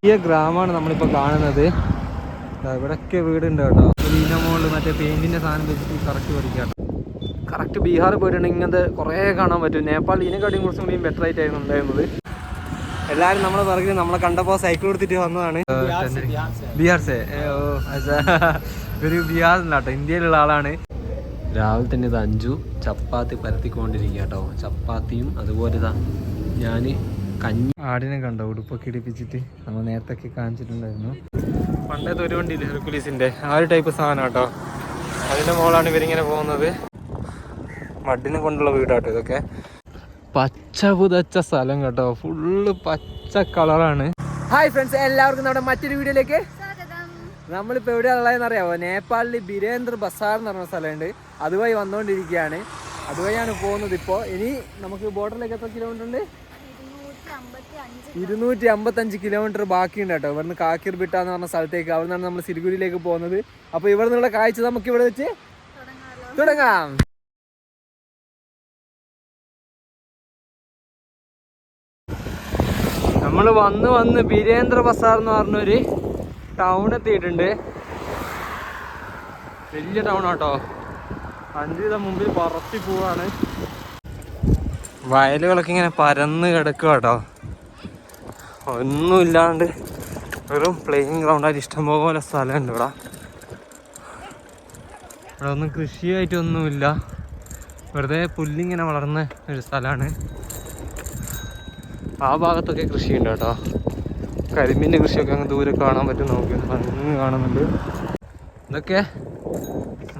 ഈ ഗ്രാമമാണ് നമ്മളിപ്പോ കാണുന്നത്. ഇവിടെയൊക്കെ വീടുണ്ട് കേട്ടോ. മോളിൽ മറ്റേ പെയിന്റിന്റെ സാധനം വെച്ചിട്ട് കറക്റ്റ് പഠിക്കാം. കറക്റ്റ് ബീഹാർ പോയിട്ടുണ്ടെങ്കിൽ ഇങ്ങനത്തെ കുറേ കാണാൻ പറ്റും. നേപ്പാളിൽ ഇതിനെക്കാട്ടിയും കുറച്ചും കൂടിയും ബെറ്റർ ആയിട്ടായിരുന്നു ഉണ്ടായിരുന്നത്. എല്ലാവരും നമ്മളെ പറഞ്ഞ് നമ്മളെ കണ്ടപ്പോൾ സൈക്കിൾ കൊടുത്തിട്ട് വന്നതാണ്. ബീഹാർസേ ഒരു ബീഹാറില്ല കേട്ടോ, ഇന്ത്യയിലുള്ള ആളാണ്. രാവിലെ തന്നെ ഇത് അഞ്ചു ചപ്പാത്തി പരത്തിക്കൊണ്ടിരിക്കുക കേട്ടോ. ചപ്പാത്തിയും അതുപോലെ ഇതാ ഞാൻ കഞ്ഞി. ആടിനെ കണ്ടോ ഉടുപ്പൊക്കെ ഇടിപ്പിച്ചിട്ട് നമ്മൾ നേരത്തെ കാണിച്ചിട്ടുണ്ടായിരുന്നു. പണ്ടത്തെ ഒരു വണ്ടിയില്ലേ ഹെർക്കുലീസിൻ്റെ ആ ഒരു ടൈപ്പ് സാധനം കേട്ടോ. അതിൻ്റെ മുകളാണ് ഇവരിങ്ങനെ പോകുന്നത്. മഡിനെ കൊണ്ടുള്ള വീടാട്ടോ ഇതൊക്കെ. പച്ച പുതച്ച സ്ഥലം കേട്ടോ, ഫുള്ള് പച്ച കളറാണ്. ഹായ് ഫ്രണ്ട്സ്, എല്ലാവർക്കും നമ്മുടെ മറ്റൊരു വീഡിയോയിലേക്ക് നമ്മളിപ്പോൾ എവിടെയാണുള്ളതെന്ന് അറിയാമോ? നേപ്പാളിൽ ബിരേന്ദ്ര ബസാർ എന്ന് പറഞ്ഞ സ്ഥലമുണ്ട്. അതുവഴി വന്നുകൊണ്ടിരിക്കുകയാണ്. അതുവഴിയാണ് പോകുന്നത് ഇപ്പോൾ. ഇനി നമുക്ക് ബോർഡറിലേക്ക് എത്ര കിലോമീറ്റർ ഉണ്ട്? 255 കിലോമീറ്റർ ബാക്കിയുണ്ട് കേട്ടോ. ഇവിടുന്ന് കാക്കിർബിട്ട എന്ന് പറഞ്ഞ സ്ഥലത്തേക്ക്. അവിടെ നിന്നാണ് നമ്മൾ സിലിഗുരിയിലേക്ക് പോകുന്നത്. അപ്പോൾ ഇവിടെ നിന്നുള്ള കാഴ്ച നമുക്ക് ഇവിടെ വെച്ച് തുടങ്ങാം. നമ്മൾ വന്ന് ബിരേന്ദ്ര ബസാർ എന്ന് പറഞ്ഞൊരു ടൗൺ എത്തിയിട്ടുണ്ട്. വലിയ ടൗൺ ആട്ടോ. അഞ്ചിത മുമ്പിൽ പറത്തി പോവാണ്. വയലുകളൊക്കെ ഇങ്ങനെ പരന്ന് കിടക്കുക കേട്ടോ. ഒന്നുമില്ലാണ്ട് വെറും പ്ലേയിങ് ഗ്രൗണ്ടായിട്ട് ഇഷ്ടംപോലെ സ്ഥലമുണ്ട് ഇവിടെ. ഇവിടെ ഒന്നും കൃഷിയായിട്ടൊന്നുമില്ല, വെറുതെ പുല്ലിങ്ങനെ വളർന്ന ഒരു സ്ഥലമാണ്. ആ ഭാഗത്തൊക്കെ കൃഷിയുണ്ട് കേട്ടോ. കരിമ്പിൻ്റെ കൃഷിയൊക്കെ അങ്ങ് ദൂരെ കാണാൻ പറ്റും. നോക്കി അങ്ങ് കാണുന്നുണ്ട്. ഇതൊക്കെ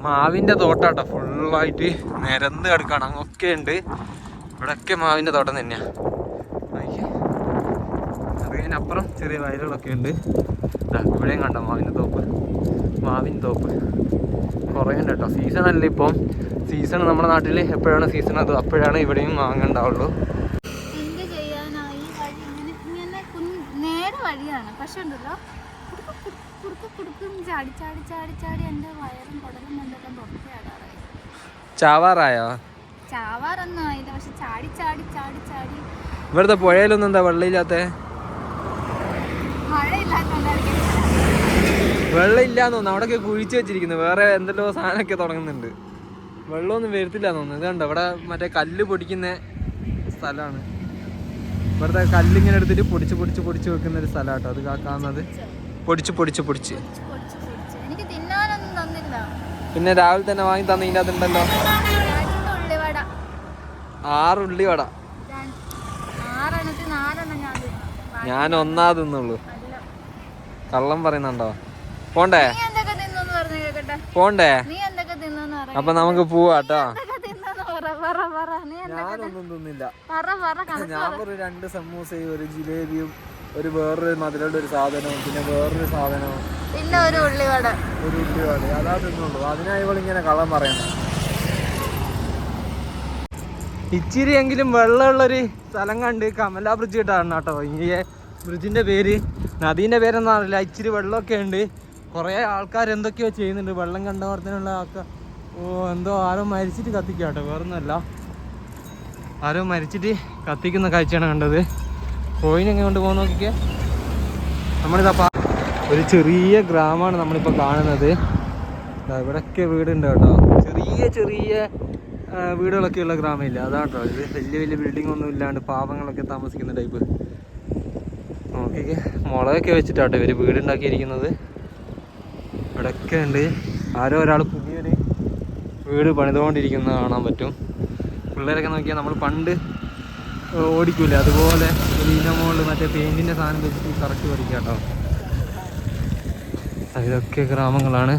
മാവിൻ്റെ തോട്ടാട്ടോ. ഫുള്ളായിട്ട് നിരന്ന് കിടക്കുകയാണ്. അങ്ങൊക്കെ ഉണ്ട്. ഇവിടെയൊക്കെ മാവിൻ്റെ തോട്ടം തന്നെയാണ്. അത് കഴിഞ്ഞപ്പുറം ചെറിയ വയലുകളൊക്കെ ഉണ്ട്. ഇവിടെയും കണ്ടോ മാവിൻ്റെ തോപ്പ് കുറേ ഉണ്ട് കേട്ടോ. സീസണല്ല ഇപ്പം. സീസൺ നമ്മുടെ നാട്ടിൽ എപ്പോഴാണ് സീസൺ അത് അപ്പോഴാണ് ഇവിടെയും മാങ്ങ ഉണ്ടാവുള്ളൂ. വഴിയാണ് പക്ഷെ ഉണ്ടല്ലോ ചാടി ചാടി ചാടി ചാടി എൻ്റെ വയറും കുടലും കൊണ്ടൊക്കെ പുറത്തേടാറായി. ചാവാറൊന്നും ആയില്ല, പക്ഷെ ചാടി ചാടി ചാടി ചാടി. ഇവിടുത്തെ പുഴയിലൊന്നും എന്താ വെള്ളമില്ലാത്ത? വെള്ളമില്ലാന്ന് തോന്നുന്നു. അവിടെയൊക്കെ കുഴിച്ച് വെച്ചിരിക്കുന്നു. വേറെ എന്തെല്ലോ സാധനമൊക്കെ തുടങ്ങുന്നുണ്ട്. വെള്ളമൊന്നും വരുത്തില്ലാന്ന് തോന്നുന്നു. ഇതുണ്ട് ഇവിടെ മറ്റേ കല്ല് പൊടിക്കുന്ന സ്ഥലമാണ്. ഇവിടുത്തെ കല്ലിങ്ങനെ എടുത്തിട്ട് പൊടിച്ച് വെക്കുന്ന ഒരു സ്ഥലം കേട്ടോ. അത് കാണുന്നത് പൊടിച്ച് പിന്നെ രാവിലെ തന്നെ വാങ്ങി തന്നെ ഇതിൻ്റെ അതുണ്ടല്ലോ 6 ഉള്ളിവട. ഞാൻ ഒന്നാ തിന്നുള്ളൂ. കള്ളം പറയുന്നുണ്ടോ? പോണ്ടേ അപ്പൊ നമുക്ക് പോവാട്ടോ. ഞാനൊന്നും തിന്നില്ല. ഞാൻ ഒരു 2 സമൂസയും ഒരു ജിലേബിയും ഒരു വേറൊരു മധുരയുടെ ഒരു സാധനവും പിന്നെ വേറൊരു സാധനവും പിന്നെ ഒരു ഉള്ളിവട അതാ തിന്നുള്ളൂ. അതിനായി ഇവളിങ്ങനെ കള്ളം പറയുന്നത്. ഇച്ചിരിയെങ്കിലും വെള്ളമുള്ളൊരു സ്ഥലം കണ്ട് കമല ബ്രിഡ്ജ് കിട്ടാണ് കേട്ടോ. ഈ ബ്രിഡ്ജിന്റെ പേര്, നദീന്റെ പേരൊന്നും അറിയില്ല. ഇച്ചിരി വെള്ളമൊക്കെ ഉണ്ട്. കുറേ ആൾക്കാർ എന്തൊക്കെയോ ചെയ്യുന്നുണ്ട് വെള്ളം കണ്ടവർത്തിനുള്ള ആൾക്കാർ. എന്തോ ആരോ മരിച്ചിട്ട് കത്തിക്കുക കേട്ടോ, വേറൊന്നുമല്ല. ആരോ മരിച്ചിട്ട് കത്തിക്കുന്ന കാഴ്ചയാണ് കണ്ടത്. കോയിനെങ്ങനെ കൊണ്ട് പോകുന്ന നോക്കിക്കേ. നമ്മളിതാ ഒരു ചെറിയ ഗ്രാമമാണ് നമ്മളിപ്പോൾ കാണുന്നത്. ഇവിടെയൊക്കെ വീടുണ്ട് കേട്ടോ. ചെറിയ വീടുകളൊക്കെ ഉള്ള ഗ്രാമമില്ല, അതാട്ടോ ഇത്. വലിയ ബിൽഡിംഗ് ഒന്നും ഇല്ലാണ്ട് പാവങ്ങളൊക്കെ താമസിക്കുന്ന ടൈപ്പ്. നോക്കിക്കേ, മുളകൊക്കെ വെച്ചിട്ടാട്ടോ ഇവർ വീടുണ്ടാക്കിയിരിക്കുന്നത്. ഇവിടെയൊക്കെ ഉണ്ട്. ആരോ ഒരാൾ പുതിയൊരു വീട് പണിതുകൊണ്ടിരിക്കുന്നത് കാണാൻ പറ്റും. പിള്ളേരൊക്കെ നോക്കിയാൽ നമ്മൾ പണ്ട് ഓടിക്കൂലേ അതുപോലെ ഇതിൻ്റെ മുകളിൽ മറ്റേ പെയിൻറ്റിൻ്റെ സാധനം വെച്ചിട്ട് കറക്റ്റ് പഠിക്കുക കേട്ടോ. ഇതൊക്കെ ഗ്രാമങ്ങളാണ്.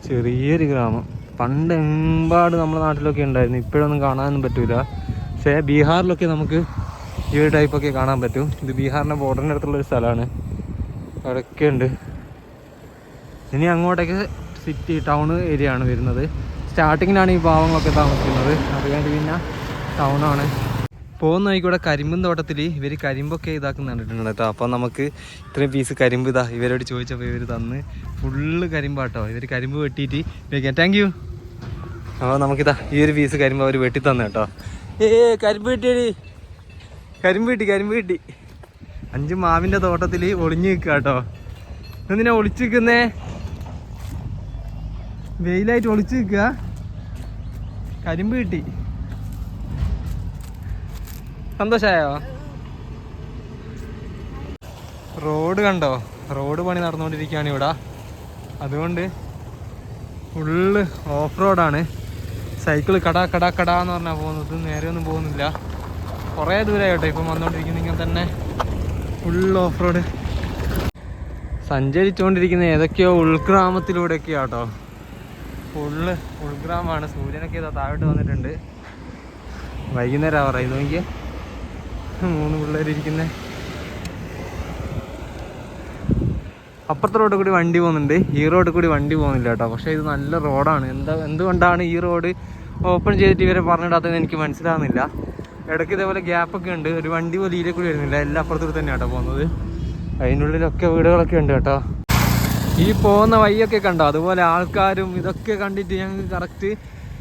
ചെറിയൊരു ഗ്രാമം. പണ്ട് എമ്പാട് നമ്മുടെ നാട്ടിലൊക്കെ ഉണ്ടായിരുന്നു. ഇപ്പോഴൊന്നും കാണാനൊന്നും പറ്റൂല. പക്ഷേ ബീഹാറിലൊക്കെ നമുക്ക് ഈ ഒരു ടൈപ്പൊക്കെ കാണാൻ പറ്റും. ഇത് ബീഹാറിൻ്റെ ബോർഡറിൻ്റെ അടുത്തുള്ളൊരു സ്ഥലമാണ്. അവിടെയൊക്കെ ഉണ്ട്. ഇനി അങ്ങോട്ടേക്ക് സിറ്റി ടൗൺ ഏരിയ ആണ് വരുന്നത്. സ്റ്റാർട്ടിങ്ങിലാണ് ഈ പാവങ്ങളൊക്കെ താമസിക്കുന്നത്. അത് കഴിഞ്ഞ് പിന്നെ ടൗണാണ്. പോകുന്ന വഴിക്കൂടെ കരിമ്പും തോട്ടത്തിൽ ഇവർ കരിമ്പൊക്കെ ഇതാക്കുന്ന കണ്ടിട്ടുണ്ട് കേട്ടോ. അപ്പോൾ നമുക്ക് ഇത്രയും പീസ് കരിമ്പ് ഇതാ ഇവരോട് ചോദിച്ചപ്പോൾ ഇവർ തന്ന് ഫുള്ള് കരിമ്പാട്ടോ. ഇവർ കരിമ്പ് വെട്ടിയിട്ട് വെക്കാം. Thank you. അപ്പോൾ നമുക്കിതാ ഈ ഒരു പീസ് കരിമ്പ് അവർ വെട്ടി തന്നെ കേട്ടോ. കരിമ്പ് കിട്ടിയടി, കരിമ്പ് കിട്ടി. 5 മാവിൻ്റെ തോട്ടത്തിൽ ഒളിഞ്ഞു നിൽക്കുക കേട്ടോ. എന്തിനാ ഒളിച്ചു നിൽക്കുന്നേ? വെയിലായിട്ട് ഒളിച്ചു നിൽക്കുക. കരിമ്പ് കിട്ടി. സന്തോഷമായോ? റോഡ് കണ്ടോ? റോഡ് പണി നടന്നുകൊണ്ടിരിക്കുകയാണ് ഇവിടെ. അതുകൊണ്ട് ഫുള്ള് ഓഫ് റോഡാണ്. സൈക്കിള് കടാന്ന് പറഞ്ഞാൽ പോകുന്നത്. നേരെ ഒന്നും പോകുന്നില്ല. കുറേ ദൂരമായിട്ടോ ഇപ്പം വന്നുകൊണ്ടിരിക്കുന്നത്. ഇങ്ങനെ തന്നെ ഫുൾ ഓഫ് റോഡ്. സഞ്ചരിച്ചുകൊണ്ടിരിക്കുന്ന ഏതൊക്കെയോ ഉൾഗ്രാമത്തിലൂടെയൊക്കെയാണ് കേട്ടോ. ഫുള്ള് ഉൾഗ്രാമമാണ്. സൂര്യനൊക്കെ ഇതാ താഴോട്ട് വന്നിട്ടുണ്ട്. വൈകുന്നേരം ആവാറായി. നോക്കിയേ 3 പിള്ളേരിരിക്കുന്നത്. അപ്പുറത്തെ റോഡിൽ കൂടി വണ്ടി പോകുന്നുണ്ട്, ഈ റോഡിൽ കൂടി വണ്ടി പോകുന്നില്ല കേട്ടോ. പക്ഷേ ഇത് നല്ല റോഡാണ്. എന്തുകൊണ്ടാണ് ഈ റോഡ് ഓപ്പൺ ചെയ്തിട്ട് ഇവരെ പറഞ്ഞിടാത്തതെന്ന് എനിക്ക് മനസ്സിലാകുന്നില്ല. ഇടയ്ക്ക് ഇതേപോലെ ഗ്യാപ്പൊക്കെ ഉണ്ട്. ഒരു വണ്ടി പോലും ഇതിലെ കൂടി വരുന്നില്ല. എല്ലാം അപ്പുറത്തൂടെ തന്നെയാണ് കേട്ടോ പോകുന്നത്. അതിനുള്ളിലൊക്കെ വീടുകളൊക്കെ ഉണ്ട് കേട്ടോ. ഈ പോകുന്ന വഴിയൊക്കെ കണ്ടോ? അതുപോലെ ആൾക്കാരും ഇതൊക്കെ കണ്ടിട്ട് ഞങ്ങൾക്ക് കറക്റ്റ്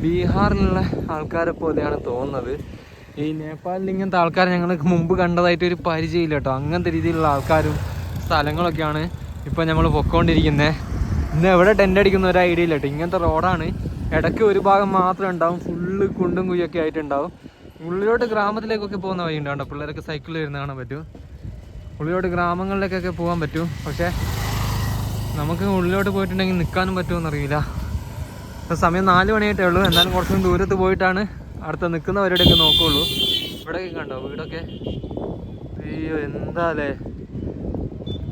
ബീഹാറിലുള്ള ആൾക്കാരെ പോലെയാണ് തോന്നുന്നത്. ഈ നേപ്പാളിൽ ഇങ്ങനത്തെ ആൾക്കാരെ ഞങ്ങൾക്ക് മുമ്പ് കണ്ടതായിട്ട് ഒരു പരിചയമില്ല കേട്ടോ. അങ്ങനത്തെ രീതിയിലുള്ള ആൾക്കാരും സ്ഥലങ്ങളൊക്കെയാണ് ഇപ്പം നമ്മൾ പൊക്കോണ്ടിരിക്കുന്നത്. ഇന്ന് എവിടെ ടെൻ്റ് അടിക്കുന്ന ഒരു ഐഡിയ ഇല്ല കേട്ടോ. ഇങ്ങനത്തെ റോഡാണ്. ഇടയ്ക്ക് ഒരു ഭാഗം മാത്രം ഉണ്ടാവും, ഫുള്ള് കുണ്ടും കുഴിയൊക്കെ ആയിട്ടുണ്ടാവും. ഉള്ളിലോട്ട് ഗ്രാമത്തിലേക്കൊക്കെ പോകുന്ന വഴി ഉണ്ടാവും. പിള്ളേരൊക്കെ സൈക്കിളിൽ വരുന്ന കാണാൻ പറ്റും. ഉള്ളിലോട്ട് ഗ്രാമങ്ങളിലേക്കൊക്കെ പോകാൻ പറ്റും. പക്ഷേ നമുക്ക് ഉള്ളിലോട്ട് പോയിട്ടുണ്ടെങ്കിൽ നിൽക്കാനും പറ്റുമെന്നറിയില്ല. ഇപ്പോൾ സമയം 4 മണിയായിട്ടേ ഉള്ളൂ. എന്നാലും കുറച്ചും ദൂരത്ത് പോയിട്ടാണ് അടുത്ത നിൽക്കുന്നവരുടെയൊക്കെ നോക്കുകയുള്ളൂ. ഇവിടെയൊക്കെ കണ്ടോ വീടൊക്കെ? അയ്യോ എന്താല്ലേ,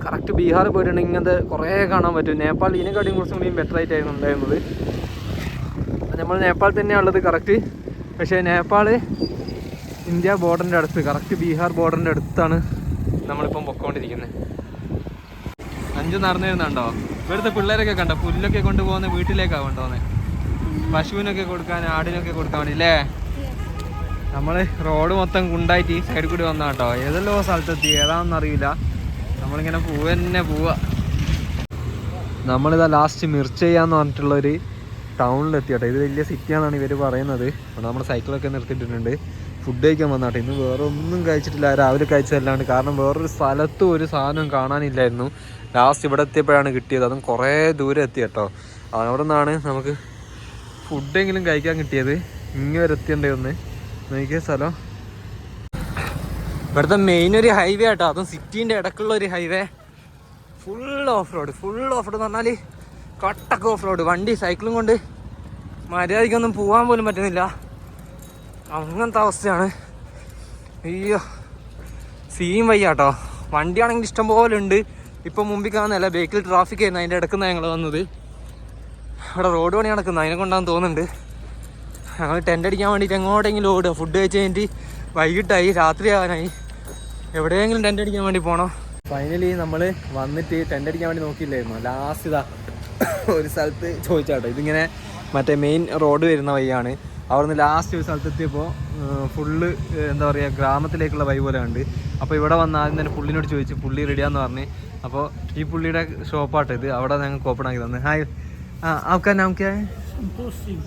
കറക്റ്റ് ബീഹാറിൽ പോയിട്ടുണ്ടെങ്കിൽ ഇങ്ങനത്തെ കുറേ കാണാൻ പറ്റും. നേപ്പാൾ ഇതിനെക്കാട്ടിയും കുറച്ചും കൂടിയും ബെറ്റർ ആയിട്ടായിരുന്നു ഉണ്ടായിരുന്നത്. നമ്മൾ നേപ്പാൾ തന്നെയാണുള്ളത് കറക്റ്റ്. പക്ഷേ നേപ്പാൾ ഇന്ത്യ ബോർഡറിൻ്റെ അടുത്ത്, കറക്റ്റ് ബീഹാർ ബോർഡറിൻ്റെ അടുത്താണ് നമ്മളിപ്പം പൊക്കോണ്ടിരിക്കുന്നത്. 5 നടന്നു വരുന്നുണ്ടോ? ഇവിടുത്തെ പിള്ളേരൊക്കെ കണ്ടോ പുല്ലൊക്കെ കൊണ്ടുപോകുന്ന വീട്ടിലേക്കാണ് കൊണ്ടുപോകുന്നത്. പശുവിനൊക്കെ കൊടുക്കാൻ, ആടിനൊക്കെ കൊടുക്കാൻ വേണ്ടി അല്ലേ? നമ്മൾ റോഡ് മൊത്തം കുണ്ടായിട്ട് ഈ സൈഡിൽ കൂടി വന്നാ കേട്ടോ. ഏതെല്ലോ സ്ഥലത്തെത്തി, ഏതാണെന്നറിയില്ല. നമ്മളിങ്ങനെ പോവുക. നമ്മളിതാ ലാസ്റ്റ് മിർച്ചയാന്ന് പറഞ്ഞിട്ടുള്ളൊരു ടൗണിലെത്തി കേട്ടോ. ഇത് വലിയ സിറ്റിയാണെന്നാണ് ഇവർ പറയുന്നത്. അവിടെ നമ്മൾ സൈക്കിളൊക്കെ നിർത്തിയിട്ടുണ്ട്. ഫുഡ് കഴിക്കാൻ വന്നാട്ടെ. ഇന്ന് വേറെ ഒന്നും കഴിച്ചിട്ടില്ല, രാവിലെ കഴിച്ചതല്ലാണ്ട്. കാരണം വേറൊരു സ്ഥലത്തും ഒരു സാധനവും കാണാനില്ലായിരുന്നു. ലാസ്റ്റ് ഇവിടെ എത്തിയപ്പോഴാണ് കിട്ടിയത്. അതും കുറേ ദൂരം എത്തി കേട്ടോ. അവിടെ നിന്നാണ് നമുക്ക് ഫുഡെങ്കിലും കഴിക്കാൻ കിട്ടിയത്. ഇങ്ങനെ വരെ എത്തിയണ്ടേ ഒന്ന് നോക്കിയ സ്ഥലം. ഇവിടുത്തെ മെയിൻ ഒരു ഹൈവേ ആട്ടോ. അതും സിറ്റീൻ്റെ ഇടയ്ക്കുള്ള ഒരു ഹൈവേ. ഫുൾ ഓഫ് റോഡ് എന്ന് പറഞ്ഞാൽ കട്ടക്ക് ഓഫ് റോഡ്. വണ്ടി സൈക്കിളും കൊണ്ട് മര്യാദയ്ക്കൊന്നും പോകാൻ പോലും പറ്റുന്നില്ല. അങ്ങനത്തെ അവസ്ഥയാണ്. അയ്യോ സീൻ വയ്യാട്ടോ. വണ്ടിയാണെങ്കിൽ ഇഷ്ടം പോലെ ഉണ്ട്. ഇപ്പം മുമ്പിൽ കാണുന്നതല്ല, ബേക്കിൽ ട്രാഫിക് ആയിരുന്നു. അതിൻ്റെ ഇടയ്ക്കുന്ന ഞങ്ങൾ വന്നത്. അവിടെ റോഡ് പണി നടക്കുന്നത്, അതിനെ കൊണ്ടാന്ന് തോന്നുന്നുണ്ട്. ഞങ്ങൾ ടെൻ്റ് അടിക്കാൻ വേണ്ടിയിട്ട് എങ്ങോട്ടെങ്കിലും ഓടുക. ഫുഡ് കഴിച്ച് കഴിഞ്ഞിട്ട് വൈകിട്ടായി, രാത്രി ആവാനായി. എവിടെയെങ്കിലും ടെൻ്റ് അടിക്കാൻ വേണ്ടി പോകണം. ഫൈനലി നമ്മൾ വന്നിട്ട് ടെൻ്റ് അടിക്കാൻ വേണ്ടി നോക്കിയില്ലായിരുന്നു. ലാസ്റ്റ് ഇതാ ഒരു സ്ഥലത്ത് ചോദിച്ചാട്ടോ. ഇതിങ്ങനെ മറ്റേ മെയിൻ റോഡ് വരുന്ന വഴിയാണ്. അവിടെ നിന്ന് ലാസ്റ്റ് ഒരു സ്ഥലത്തെത്തിയപ്പോൾ ഫുള്ള് എന്താ പറയുക, ഗ്രാമത്തിലേക്കുള്ള വഴി പോലെ ഉണ്ട്. അപ്പോൾ ഇവിടെ വന്ന് ആദ്യം തന്നെ പുള്ളിനോട് ചോദിച്ചു. പുള്ളി റെഡിയാന്ന് പറഞ്ഞ്. അപ്പോൾ ഈ പുള്ളിയുടെ ഷോപ്പാട്ടോ ഇത്. അവിടെ ഞങ്ങൾക്ക് ഓപ്പൺ ആക്കി തന്നെ. ഹായ്, आपका नाम क्या है?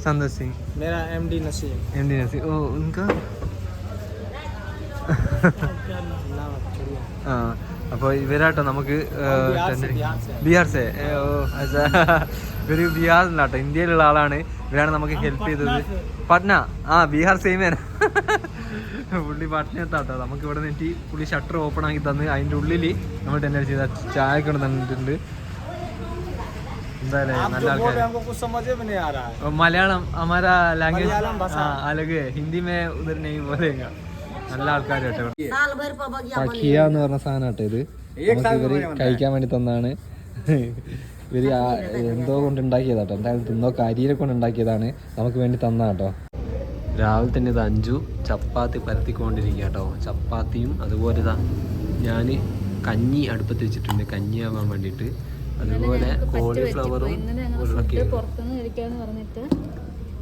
संतोष सिंह. मेरा MD नसीम. ओ उनका ആ അപ്പോൾ ഇവരാട്ടോ നമുക്ക് ബീഹാർ സേ. ഓ അച്ഛാ, ഇവര് ബീഹാറിലാട്ടോ, ഇന്ത്യയിലുള്ള ആളാണ്. ഇവരാണ് നമുക്ക് ഹെൽപ്പ് ചെയ്തത്. പട്ന, ബീഹാർ സെയിമേന. പുള്ളി പട്നത്താട്ടോ. നമുക്ക് ഇവിടെ നിന്നിട്ട് പുള്ളി ഷട്ടർ ഓപ്പൺ ആക്കി തന്ന് അതിൻ്റെ ഉള്ളിൽ നമ്മൾ ടെൻ്റ് ചെയ്ത ചായ കൊണ്ട് തന്നിട്ടുണ്ട്. നല്ല ആൾക്കാർ. മലയാളം हमारा लैंग्वेज अलग है, हिंदी में उधर नहीं बोलेगा. നല്ല ആൾക്കാർ കേട്ടോ. പഖിയ എന്ന് പറഞ്ഞ സാധനം കേട്ടോ ഇത്. ഇവര് കഴിക്കാൻ വേണ്ടി തന്നാണ്. ഇവര് എന്തോ കൊണ്ട് ഉണ്ടാക്കിയതാട്ടോ. എന്തായാലും തിന്നോ കരിയിലെ കൊണ്ട് ഉണ്ടാക്കിയതാണ്. നമുക്ക് വേണ്ടി തന്നാ കേട്ടോ. രാവിലെ തന്നെ ഇത് 5 ചപ്പാത്തി പരത്തിക്കൊണ്ടിരിക്കുക കേട്ടോ. ചപ്പാത്തിയും അതുപോലെ ഇതാ ഞാൻ കഞ്ഞി അടുപ്പത്ത് വെച്ചിട്ടുണ്ട്, കഞ്ഞിയാവാൻ വേണ്ടിയിട്ട്. അതുപോലെ കോളിഫ്ലവറും ഉരുളക്കിഴങ്ങും. പുറത്തുനിന്ന് കഴിക്കാന്ന് പറഞ്ഞിട്ട്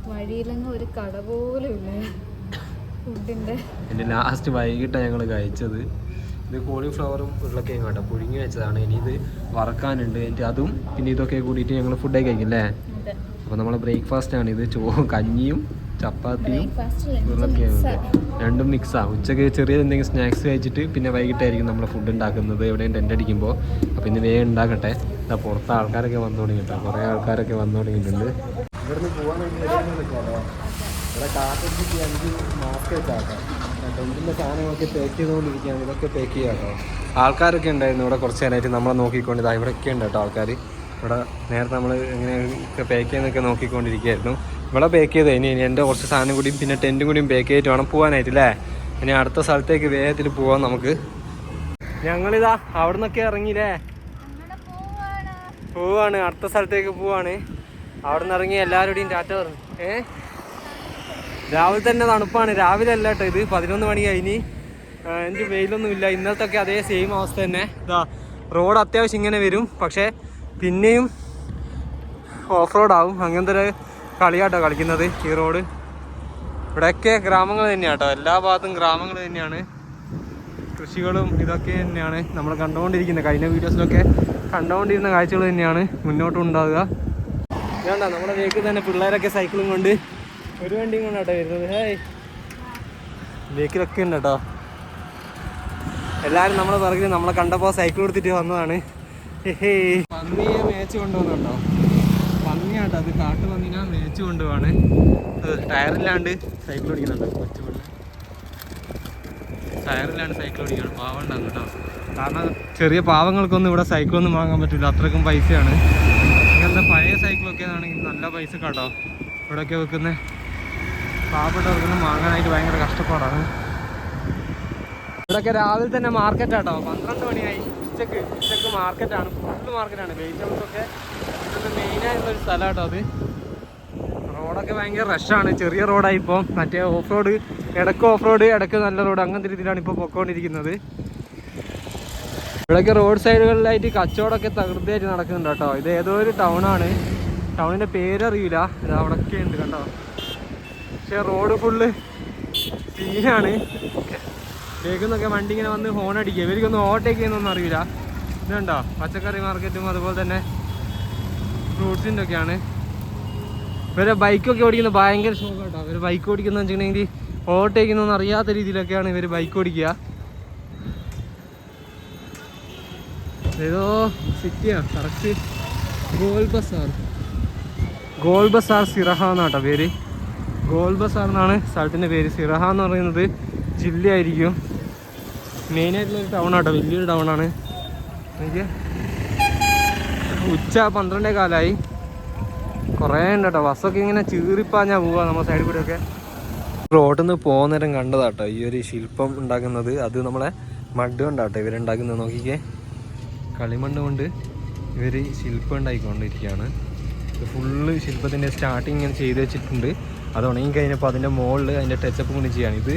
വഴിയിലങ്ങ് ഒരു കട പോലും ഇല്ല ഫുഡിന്റെ. എൻ്റെ ലാസ്റ്റ് വൈകിട്ടാണ് ഞങ്ങൾ കഴിച്ചത്. ഇത് കോളിഫ്ലവറും ഉരുളക്കിഴങ്ങും കേട്ടോ, പുഴുങ്ങി വെച്ചതാണ്. ഇനി ഇത് വറക്കാനുണ്ട്. എന്നിട്ട് അതും പിന്നെ ഇതൊക്കെ കൂടിയിട്ട് ഞങ്ങൾ ഫുഡൊക്കെ കഴിക്കില്ലേ. അപ്പോൾ നമ്മളെ ബ്രേക്ക്ഫാസ്റ്റാണ് ഇത്. കഞ്ഞിയും ചപ്പാത്തിയും ബ്രേക്ക്ഫാസ്റ്റ് ഉരുളക്കിഴങ്ങ് രണ്ടും മിക്സാണ്. ഉച്ചയ്ക്ക് ചെറിയ എന്തെങ്കിലും സ്നാക്സ് കഴിച്ചിട്ട് പിന്നെ വൈകിട്ടായിരിക്കും നമ്മൾ ഫുഡ് ഉണ്ടാക്കുന്നത് എവിടെയും ടെൻ്റ് അടിക്കുമ്പോൾ. അപ്പോൾ ഇന്ന് വേഗം ഉണ്ടാക്കട്ടെ. ഇതാ പുറത്ത് ആൾക്കാരൊക്കെ വന്നു തുടങ്ങിയിട്ടോ, കുറേ ആൾക്കാരൊക്കെ വന്നു തുടങ്ങിയിട്ടുണ്ട്. ഇവിടുന്ന് പോകാൻ വേണ്ടി ഇവിടെ കാറ്റടിച്ചിട്ട് 5 മാസ്ക് വെച്ചാട്ടോ. ടെൻറ്റിൻ്റെ സാധനങ്ങളൊക്കെ പാക്ക് ചെയ്തുകൊണ്ടിരിക്കുകയാണ്. ഇതൊക്കെ പാക്ക് ചെയ്യാം കേട്ടോ. ആൾക്കാരൊക്കെ ഉണ്ടായിരുന്നു ഇവിടെ കുറച്ച് നേരമായിട്ട് നമ്മളെ നോക്കിക്കൊണ്ട്. ഇതാ ഇവിടെയൊക്കെ ഉണ്ട് കേട്ടോ ആൾക്കാർ. ഇവിടെ നേരത്തെ നമ്മൾ ഇങ്ങനെ പാക്ക് ചെയ്യുന്നതൊക്കെ നോക്കിക്കൊണ്ടിരിക്കുകയായിരുന്നു. ഇവിടെ പാക്ക് ചെയ്തത് ഇനി എൻ്റെ കുറച്ച് സാധനം കൂടിയും പിന്നെ ടെൻറ്റും കൂടിയും പാക്ക് ചെയ്തിട്ട് വേണം പോകാനായിട്ട് അല്ലേ. ഇനി അടുത്ത സ്ഥലത്തേക്ക് വേഗത്തിൽ പോകാം നമുക്ക്. ഞങ്ങളിതാ അവിടെ നിന്നൊക്കെ ഇറങ്ങിയില്ലേ, പോവാണ് അടുത്ത സ്ഥലത്തേക്ക് പോവാണ്. അവിടെ നിന്ന് ഇറങ്ങി എല്ലാവരുടെയും ടാറ്റ പറഞ്ഞു. രാവിലെ തന്നെ തണുപ്പാണ്. രാവിലെ അല്ല കേട്ടോ, ഇത് 11 മണി കഴിഞ്ഞ്. എനിക്ക് വെയിലൊന്നുമില്ല. ഇന്നലത്തൊക്കെ അതേ സെയിം അവസ്ഥ തന്നെ. ഇതാ റോഡ് അത്യാവശ്യം ഇങ്ങനെ വരും, പക്ഷേ പിന്നെയും ഓഫ് റോഡ് ആവും. അങ്ങനത്തെ ഒരു കളിയാട്ടോ കളിക്കുന്നത് ഈ റോഡ്. ഇവിടെയൊക്കെ ഗ്രാമങ്ങൾ തന്നെയാണ് കേട്ടോ, എല്ലാ ഭാഗത്തും ഗ്രാമങ്ങൾ തന്നെയാണ്. കൃഷികളും ഇതൊക്കെ തന്നെയാണ് നമ്മൾ കണ്ടുകൊണ്ടിരിക്കുന്നത്. കഴിഞ്ഞ വീഡിയോസിലൊക്കെ കണ്ടുകൊണ്ടിരുന്ന കാഴ്ചകൾ തന്നെയാണ് മുന്നോട്ടും ഉണ്ടാവുക. ഇതാണ്ടോ നമ്മുടെ വേക്കിൽ തന്നെ പിള്ളേരൊക്കെ സൈക്കിളും കൊണ്ട് ഒരു വണ്ടിയും കൊണ്ടാട്ടോ വരുന്നത്. വേക്കിലൊക്കെ ഉണ്ട് കേട്ടോ. എല്ലാവരും നമ്മളെ പിറകിൽ നമ്മളെ കണ്ടപ്പോൾ സൈക്കിൾ എടുത്തിട്ട് വന്നതാണ്. പന്നിയെ മേച്ച് കൊണ്ടുവന്നുണ്ടോ, പന്നിയാട്ടോ അത്. കാട്ടു പന്നിനെ മേച്ച് കൊണ്ടുപോവാണ്. ടയറില്ലാണ്ട് സൈക്കിൾ ഓടിക്കുന്നുണ്ടോ, കൊച്ചു പിള്ളേർ ടയറില്ലാണ്ട് സൈക്കിൾ ഓടിക്കുകയാണ്. പാവണ്ടാണ് കേട്ടോ. കാരണം ചെറിയ പാവങ്ങൾക്കൊന്നും ഇവിടെ സൈക്കിളൊന്നും വാങ്ങാൻ പറ്റില്ല, അത്രയ്ക്കും പൈസയാണ്. ഇങ്ങനത്തെ പഴയ സൈക്കിളൊക്കെ ആണെങ്കിൽ നല്ല പൈസ കേട്ടോ. ഇവിടെയൊക്കെ വെക്കുന്ന പാവപ്പെട്ടവർക്കൊന്നും വാങ്ങാനായിട്ട് ഭയങ്കര കഷ്ടപ്പാടാണ്. ഇവിടെയൊക്കെ രാവിലെ തന്നെ മാർക്കറ്റാട്ടോ. 12 മണിയായി. ഉച്ചക്ക് മാർക്കറ്റാണ്, ഫുള്ള് മാർക്കറ്റാണ്. വെജിറ്റബിൾസൊക്കെ ഇവിടുത്തെ മെയിനായിട്ടുള്ളൊരു സ്ഥലമാട്ടോ അത്. റോഡൊക്കെ ഭയങ്കര റഷാണ്. ചെറിയ റോഡായി ഇപ്പോൾ. മറ്റേ ഓഫ് റോഡ്, ഇടയ്ക്ക് ഓഫ് റോഡ്, ഇടയ്ക്ക് നല്ല റോഡ്, അങ്ങനത്തെ രീതിയിലാണ് ഇപ്പോൾ പൊയ്ക്കൊണ്ടിരിക്കുന്നത്. ഇവിടെയൊക്കെ റോഡ് സൈഡുകളിലായിട്ട് കച്ചവടമൊക്കെ തകൃതിയായിട്ട് നടക്കുന്നുണ്ട് കേട്ടോ. ഇത് ഏതോ ഒരു ടൗണാണ്, ടൗണിൻ്റെ പേരറിയില്ല. ഇത് അവിടെയൊക്കെ ഉണ്ട് കേട്ടോ. പക്ഷേ റോഡ് ഫുള്ള് സീനാണ്. കേൾക്കുന്നൊക്കെ വണ്ടി ഇങ്ങനെ വന്ന് ഹോൺ അടിക്കുക. ഇവർക്കൊന്നും ഓവർടേക്ക് ചെയ്യുന്നൊന്നും അറിയില്ല. ഇതുണ്ടോ പച്ചക്കറി മാർക്കറ്റും അതുപോലെ തന്നെ ഫ്രൂട്ട്സിൻ്റെ ഒക്കെയാണ്. ഇവരെ ബൈക്കൊക്കെ ഓടിക്കുന്നത് ഭയങ്കര ഷോക്ക് കേട്ടോ. ഇവർ ബൈക്ക് ഓടിക്കുന്നത് വെച്ചിട്ടുണ്ടെങ്കിൽ ഓവർടേക്ക് ചെയ്യുന്നൊന്നും അറിയാത്ത രീതിയിലൊക്കെയാണ് ഇവർ ബൈക്ക് ഓടിക്കുക. ഏതോ സിറ്റിയാണ് കറക്റ്റ്. ഗോൾ ബസാർ സിറഹ എന്നാട്ടോ പേര്. ഗോൾ ബസാർ എന്നാണ് സ്ഥലത്തിൻ്റെ പേര്. സിറഹ എന്ന് പറയുന്നത് ജില്ലയായിരിക്കും. മെയിനായിട്ടുള്ളൊരു ടൗൺ ആട്ടോ, വലിയൊരു ടൗണാണ്. എനിക്ക് ഉച്ച 12 കാലമായി. കുറേ ഉണ്ട് കേട്ടോ. ബസ്സൊക്കെ ഇങ്ങനെ ചീറിപ്പാഞ്ഞാൽ പോവുക നമ്മുടെ സൈഡിൽ കൂടെയൊക്കെ. റോഡിൽ നിന്ന് പോകുന്ന നേരം കണ്ടതാട്ടോ ഈ ഒരു ശില്പം ഉണ്ടാക്കുന്നത്. അത് നമ്മളെ മഡ് കൊണ്ടാട്ടോ ഇവരുണ്ടാക്കുന്നത്. നോക്കിക്കേ, കളിമണ്ണ് കൊണ്ട് ഇവർ ശില്പം ഉണ്ടാക്കിക്കൊണ്ടിരിക്കുകയാണ്. ഫുള്ള് ശില്പത്തിൻ്റെ സ്റ്റാർട്ടിങ് ഇങ്ങനെ ചെയ്ത് വെച്ചിട്ടുണ്ട്. അത് ഉണങ്ങി കഴിഞ്ഞപ്പോൾ അതിൻ്റെ മുകളിൽ അതിൻ്റെ ടച്ചപ്പ് കൂടി ചെയ്യാണ്. ഇത്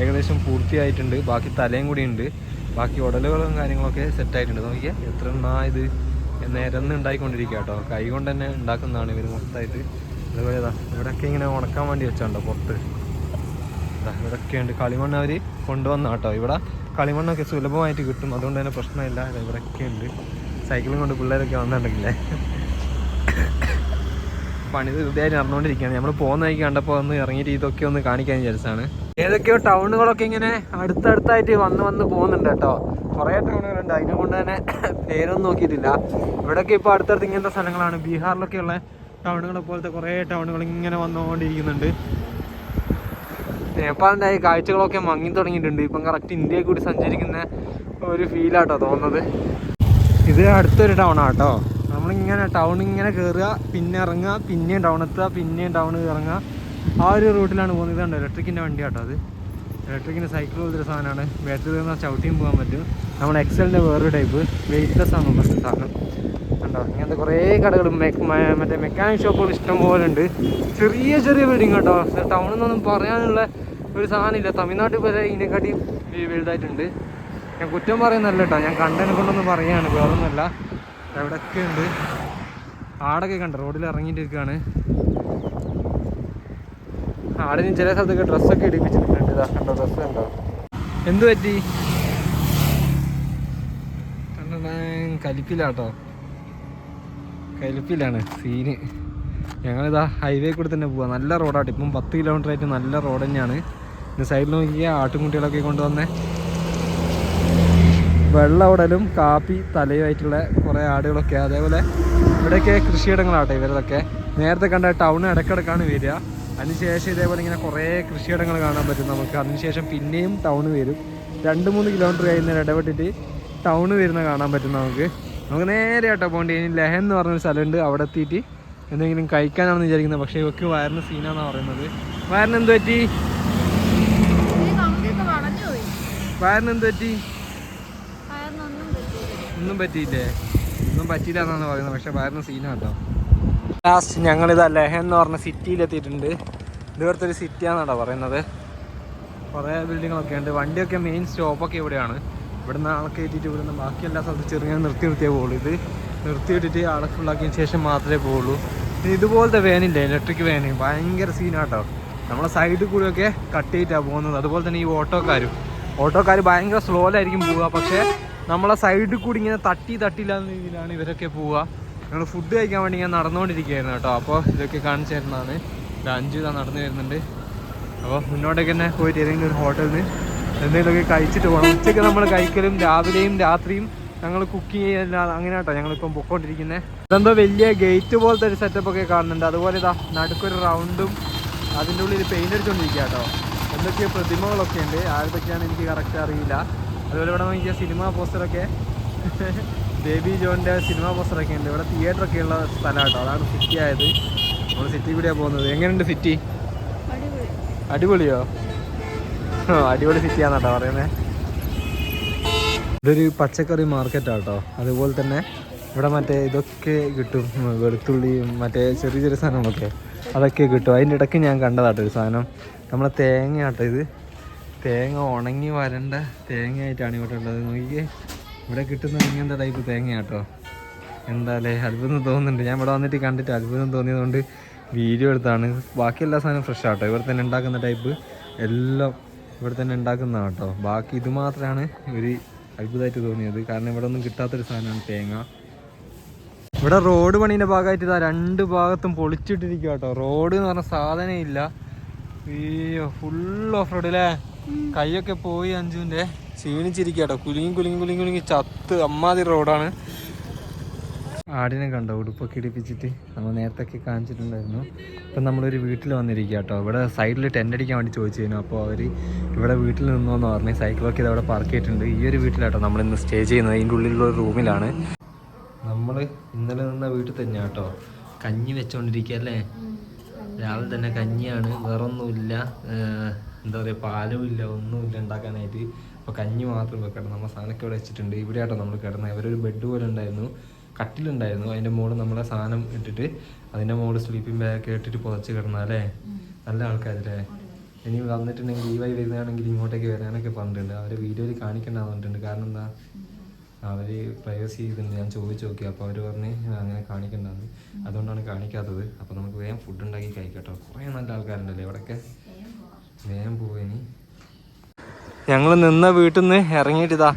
ഏകദേശം പൂർത്തിയായിട്ടുണ്ട്. ബാക്കി തലയും കൂടി ഉണ്ട്. ബാക്കി ഉടലുകളും കാര്യങ്ങളൊക്കെ സെറ്റായിട്ടുണ്ട്. നോക്കിയാൽ എത്ര ഇത് നിരന്ന് ഉണ്ടായിക്കൊണ്ടിരിക്കുക കേട്ടോ. കൈ കൊണ്ട് തന്നെ ഉണ്ടാക്കുന്നതാണ് ഇവർ മൊത്തമായിട്ട്. അതുപോലെ ഇതാ ഇവിടെയൊക്കെ ഇങ്ങനെ ഉണക്കാൻ വേണ്ടി വെച്ചാണ്ടോ പുറത്ത്. ഇതാ ഇവിടെയൊക്കെ ഉണ്ട്. കളിമണ്ണ് അവർ കൊണ്ടുവന്ന കേട്ടോ. ഇവിടെ കളിമണ്ണൊക്കെ സുലഭമായിട്ട് കിട്ടും, അതുകൊണ്ട് തന്നെ പ്രശ്നമില്ല. ഇവിടെയൊക്കെ ഉണ്ട്. സൈക്കിളും കൊണ്ട് പിള്ളേരൊക്കെ വന്നിട്ടുണ്ടെങ്കിലേ പണി ഇതായിട്ട് നടന്നുകൊണ്ടിരിക്കുകയാണ്. നമ്മൾ പോകുന്ന വഴിക്ക് കണ്ടപ്പോൾ ഒന്ന് ഇറങ്ങിയിട്ട് ഇതൊക്കെ ഒന്ന് കാണിക്കാൻ വിചാരിച്ചാണ്. ഏതൊക്കെയോ ടൗണുകളൊക്കെ ഇങ്ങനെ അടുത്തടുത്തായിട്ട് വന്ന് പോകുന്നുണ്ട് കേട്ടോ. കുറേ ടൗണുകളുണ്ട്, അതിനെ കൊണ്ട് തന്നെ പേരൊന്നും നോക്കിയിട്ടില്ല. ഇവിടെയൊക്കെ ഇപ്പോൾ അടുത്തടുത്ത് ഇങ്ങനത്തെ സ്ഥലങ്ങളാണ്. ബീഹാറിലൊക്കെയുള്ള ടൗണുകളെ പോലത്തെ കുറേ ടൗണുകൾ ഇങ്ങനെ വന്നുകൊണ്ടിരിക്കുന്നുണ്ട്. നേപ്പാളിൻ്റെ ഈ കാഴ്ചകളൊക്കെ മങ്ങി തുടങ്ങിയിട്ടുണ്ട്. ഇപ്പം കറക്റ്റ് ഇന്ത്യയിൽ കൂടി സഞ്ചരിക്കുന്ന ഒരു ഫീലാട്ടോ തോന്നുന്നത്. ഇത് അടുത്തൊരു ടൗണാണ് കേട്ടോ. നമ്മളിങ്ങനെ ടൗണിങ്ങനെ കയറുക, പിന്നെ ഇറങ്ങുക, പിന്നെയും ടൗൺ എത്തുക, പിന്നെയും ടൗണ് ഇറങ്ങുക. ആ ഒരു റൂട്ടിലാണ് പോകുന്നത്. ഇതുണ്ട് ഇലക്ട്രിക്കിൻ്റെ വണ്ടി കേട്ടോ. അത് ഇലക്ട്രിക്കിൻ്റെ സൈക്കിൾ പോലത്തെ സാധനമാണ്. ബാറ്ററി തീർന്നാൽ ചവിട്ടിയും പോകാൻ പറ്റും. നമ്മൾ എക്സലിൻ്റെ വേറൊരു ടൈപ്പ് വെയിറ്റ്ലെസ് ആണ് മറ്റേ സാധനം കണ്ടോ. ഇങ്ങനത്തെ കുറേ കടകൾ മറ്റേ മെക്കാനിക് ഷോപ്പുകൾ ഇഷ്ടം പോലെ ഉണ്ട്. ചെറിയ ചെറിയ ബിൽഡിങ് കേട്ടോ. ടൗണിൽ നിന്നൊന്നും പറയാനുള്ള ഒരു സാധനമില്ല. തമിഴ്നാട്ടിൽ വരെ ഇതിനെക്കാട്ടിയും വലുതായിട്ടുണ്ട്. ഞാൻ കുറ്റം പറയുന്നല്ല കേട്ടോ, ഞാൻ കണ്ടതിനെ കൊണ്ടൊന്നും പറയുകയാണ്, വേറൊന്നുമല്ല. എവിടെയൊക്കെ ഉണ്ട്. ആടൊക്കെ കണ്ടോ റോഡിൽ ഇറങ്ങിയിട്ടിരിക്കുകയാണ്. ആടെ ചില സ്ഥലത്തൊക്കെ ഡ്രസ്സൊക്കെ ഇടിപ്പിച്ചിട്ടുണ്ട്. ഇതാ കണ്ടോ ഡ്രസ്സ് കണ്ടോ. എന്ത് പറ്റി? കലിപ്പിലാട്ടോ, കലിപ്പിലാണ് സീന്. ഞങ്ങളിതാ ഹൈവേ കൂടെ തന്നെ പോവാം. നല്ല റോഡാട്ടോ, ഇപ്പം 10 കിലോമീറ്റർ ആയിട്ട് നല്ല റോഡ് തന്നെയാണ്. ഇന്ന് സൈഡിൽ നോക്കിയാൽ ആട്ടുംകുട്ടികളൊക്കെ കൊണ്ടുവന്ന് വെള്ളമിടലും കാപ്പി തലയുമായിട്ടുള്ള കുറേ ആടുകളൊക്കെ. അതേപോലെ ഇവിടെയൊക്കെ കൃഷിയിടങ്ങളാട്ടെ ഇവരതൊക്കെ. നേരത്തെ കണ്ട ടൗൺ ഇടയ്ക്കിടക്കാണ് വരിക. അതിനുശേഷം ഇതേപോലെ ഇങ്ങനെ കുറേ കൃഷിയിടങ്ങൾ കാണാൻ പറ്റും നമുക്ക്. അതിനുശേഷം പിന്നെയും ടൗൺ വരും. 2-3 കിലോമീറ്റർ കഴിയുന്നതിന് ഇടപെട്ടിട്ട് ടൗൺ വരുന്ന കാണാൻ പറ്റും നമുക്ക്. നേരെ ആട്ടോ പോകേണ്ടി. ഇനി ലഹൻ എന്ന് പറഞ്ഞൊരു സ്ഥലമുണ്ട്, അവിടെ എത്തിയിട്ട് എന്തെങ്കിലും കഴിക്കാനാണെന്ന് വിചാരിക്കുന്നത്. പക്ഷേ ഇവർക്ക് വയറിന് സീനാന്നാണ് പറയുന്നത്. വയറിന് എന്ത് പറ്റി? വയറിന് എന്ത് പറ്റി? ഒന്നും പറ്റിയില്ലേ? ഒന്നും പറ്റിയില്ല എന്നാണ് പറയുന്നത്. പക്ഷെ വയറിന് സീനാട്ടോ. ലാസ്റ്റ് ഞങ്ങളിതാ ലഹൻ എന്ന് പറഞ്ഞ സിറ്റിയിലെത്തിയിട്ടുണ്ട്. ഇതുപോലത്തെ ഒരു സിറ്റിയാണെന്നാണോ പറയുന്നത്. കുറേ ബിൽഡിങ്ങൊക്കെ ഉണ്ട്. വണ്ടിയൊക്കെ മെയിൻ സ്റ്റോപ്പൊക്കെ ഇവിടെയാണ്. ഇവിടുന്ന് ആളെ കയറ്റിയിട്ട് ഇവിടുന്ന് ബാക്കി എല്ലാ സ്ഥലത്തും ചെറുങ്ങനെ നിർത്തിയേ പോകുള്ളൂ. ഇത് നിർത്തിയിട്ടിട്ട് ആളെ ഫുള്ളാക്കിയതിന് ശേഷം മാത്രമേ പോകുള്ളൂ. ഇതുപോലത്തെ വേനില്ലേ, ഇലക്ട്രിക് വേന്, ഭയങ്കര സീനാട്ടോ. നമ്മളെ സൈഡിൽ കൂടെയൊക്കെ കട്ട് ചെയ്തിട്ടാണ് പോകുന്നത്. അതുപോലെ തന്നെ ഈ ഓട്ടോക്കാർ ഭയങ്കര സ്ലോയിലായിരിക്കും പോവുക. പക്ഷേ നമ്മളെ സൈഡിൽ കൂടി ഇങ്ങനെ തട്ടിയില്ലാന്ന രീതിയിലാണ് ഇവരൊക്കെ പോവുക. ഞങ്ങൾ ഫുഡ് കഴിക്കാൻ വേണ്ടി ഇങ്ങനെ നടന്നുകൊണ്ടിരിക്കുകയായിരുന്നു കേട്ടോ. അപ്പോൾ ഇതൊക്കെ കാണിച്ചു തരുന്നതാണ്. 5 ഇതാ നടന്നു വരുന്നുണ്ട്. അപ്പോൾ മുന്നോട്ടേക്ക് തന്നെ പോയിട്ട് ഏതെങ്കിലും ഒരു ഹോട്ടലിൽ നിന്ന് എന്തെങ്കിലുമൊക്കെ കഴിച്ചിട്ട് പോകണം. ഉച്ചയ്ക്ക് നമ്മൾ കഴിക്കലും രാവിലെയും രാത്രിയും ഞങ്ങൾ കുക്കിംഗ് ചെയ്യല്ല അങ്ങനെ കേട്ടോ ഞങ്ങളിപ്പം പൊയ്ക്കൊണ്ടിരിക്കുന്നത്. ഇതെന്തോ വലിയ ഗേറ്റ് പോലത്തെ ഒരു സെറ്റപ്പൊക്കെ കാണുന്നുണ്ട്. അതുപോലെ ഇതാ നടുക്കൊരു റൗണ്ടും അതിൻ്റെ ഉള്ളിൽ പെയിൻ്റ് അടിച്ചുകൊണ്ടിരിക്കുക കേട്ടോ. എന്തൊക്കെയോ പ്രതിമകളൊക്കെ ഉണ്ട്. ആരതൊക്കെയാണ് എനിക്ക് കറക്റ്റ് അറിയില്ല. അതുപോലെ ഇവിടെ നോക്കിയ സിനിമാ പോസ്റ്ററൊക്കെ ബേബി ജോണിൻ്റെ സിനിമാ പോസ്റ്ററൊക്കെ ഉണ്ട്. ഇവിടെ തിയേറ്ററൊക്കെ ഉള്ള സ്ഥലം കേട്ടോ. അതാണ് സിറ്റി ആയത്. നമ്മൾ സിറ്റി കൂടെയാണ് പോകുന്നത്. എങ്ങനെയുണ്ട് സിറ്റി? അടിപൊളിയോ? അടിപൊളി സിറ്റിയാണെന്നാട്ടോ പറയുന്നത്. ഇതൊരു പച്ചക്കറി മാർക്കറ്റാട്ടോ. അതുപോലെ തന്നെ ഇവിടെ മറ്റേ ഇതൊക്കെ കിട്ടും, വെളുത്തുള്ളിയും മറ്റേ ചെറിയ ചെറിയ സാധനങ്ങളൊക്കെ അതൊക്കെ കിട്ടും. അതിൻ്റെ ഇടയ്ക്ക് ഞാൻ കണ്ടതാട്ടോ ഒരു സാധനം, നമ്മളെ തേങ്ങയാട്ടോ. ഇത് തേങ്ങ ഉണങ്ങി വരണ്ട തേങ്ങയായിട്ടാണ് ഇവിടെ ഉള്ളത്. നോക്കിയേ, ഇവിടെ കിട്ടുന്ന ഇങ്ങനത്തെ ടൈപ്പ് തേങ്ങയാട്ടോ. എന്തായാലേ അത്ഭുതം തോന്നുന്നുണ്ട്. ഞാൻ ഇവിടെ വന്നിട്ട് കണ്ടിട്ട് അത്ഭുതം തോന്നിയതുകൊണ്ട് വീഡിയോ എടുത്താണ്. ബാക്കി എല്ലാ സാധനവും ഫ്രഷ് ആട്ടോ. ഇവിടെ തന്നെ ഉണ്ടാക്കുന്ന ടൈപ്പ് എല്ലാം ഇവിടെ തന്നെ ഉണ്ടാക്കുന്നതാണ് കേട്ടോ. ബാക്കി ഇത് മാത്രമാണ് ഒരു അത്ഭുതമായിട്ട് തോന്നിയത്. കാരണം ഇവിടെ ഒന്നും കിട്ടാത്തൊരു സാധനമാണ് തേങ്ങ. ഇവിടെ റോഡ് പണീൻ്റെ ഭാഗമായിട്ട് ഇതാ 2 ഭാഗത്തും പൊളിച്ചിട്ടിരിക്കുക കേട്ടോ. റോഡ് എന്ന് പറഞ്ഞ സാധനം ഇല്ല. അയ്യോ, ഫുൾ ഓഫ് റോഡ് അല്ലേ. കൈയൊക്കെ പോയി അഞ്ചുവിൻ്റെ ക്ഷീണിച്ചിരിക്കുക കേട്ടോ. കുലുങ്ങി ചത്ത് അമ്മാതിരി റോഡാണ്. ആടിനെ കണ്ടോ, ഉടുപ്പൊക്കെ ഇടിപ്പിച്ചിട്ട് നമ്മൾ നേരത്തെ കാണിച്ചിട്ടുണ്ടായിരുന്നു. ഇപ്പം നമ്മളൊരു വീട്ടിൽ വന്നിരിക്കുക കേട്ടോ. ഇവിടെ സൈഡിൽ ടെൻ്റ് അടിക്കാൻ വേണ്ടി ചോദിച്ചിരുന്നു. അപ്പോൾ അവർ ഇവിടെ വീട്ടിൽ നിന്നോന്ന് പറഞ്ഞ് സൈക്കിളൊക്കെ ഇതവിടെ പാർക്ക് ചെയ്തിട്ടുണ്ട്. ഈ ഒരു വീട്ടിലാട്ടോ നമ്മളിന്ന് സ്റ്റേ ചെയ്യുന്നത്. ഇതിൻ്റെ ഉള്ളിലുള്ള ഒരു റൂമിലാണ്. നമ്മൾ ഇന്നലെ നിന്ന വീട്ടിൽ തന്നെയാണ് കേട്ടോ. കഞ്ഞി വെച്ചോണ്ടിരിക്കുക അല്ലേ. രാവിലെ തന്നെ കഞ്ഞിയാണ്, വേറൊന്നുമില്ല. എന്താ പറയുക, പാലും ഇല്ല, ഒന്നുമില്ല ഉണ്ടാക്കാനായിട്ട്. അപ്പോൾ കഞ്ഞി മാത്രം വെക്കണം. നമ്മൾ സാധനമൊക്കെ ഇവിടെ വെച്ചിട്ടുണ്ട്. ഇവിടെ ആട്ടോ നമ്മൾ കിടന്നത്. അവരൊരു ബെഡ് പോലെ ഉണ്ടായിരുന്നു, കട്ടിലുണ്ടായിരുന്നു. അതിൻ്റെ മുകളിൽ നമ്മളെ സാധനം ഇട്ടിട്ട് അതിൻ്റെ മുകളിൽ സ്ലീപ്പിംഗ് ബാഗൊക്കെ ഇട്ടിട്ട് പുതച്ച് കിടന്നാലേ. നല്ല ആൾക്കാരല്ലേ. ഇനി വന്നിട്ടുണ്ടെങ്കിൽ ലീവായി വരുന്നതാണെങ്കിൽ ഇങ്ങോട്ടേക്ക് വരാനൊക്കെ പറഞ്ഞിട്ടുണ്ട്. അവർ വീഡിയോയിൽ കാണിക്കേണ്ടതെന്ന് പറഞ്ഞിട്ടുണ്ട്. കാരണം എന്താ, അവർ പ്രൈവസി ചെയ്തിട്ടുണ്ട്. ഞാൻ ചോദിച്ചു നോക്കി. അപ്പോൾ അവർ പറഞ്ഞ് അങ്ങനെ കാണിക്കേണ്ടതാണ്, അതുകൊണ്ടാണ് കാണിക്കാത്തത്. അപ്പോൾ നമുക്ക് വേഗം ഫുഡ് ഉണ്ടാക്കി കഴിക്കട്ടോ. കുറേ നല്ല ആൾക്കാരുണ്ടല്ലേ ഇവിടെയൊക്കെ. വേഗം പോവേനി. ഞങ്ങൾ നിന്ന വീട്ടിൽ നിന്ന് ഇറങ്ങിയിട്ടിതാ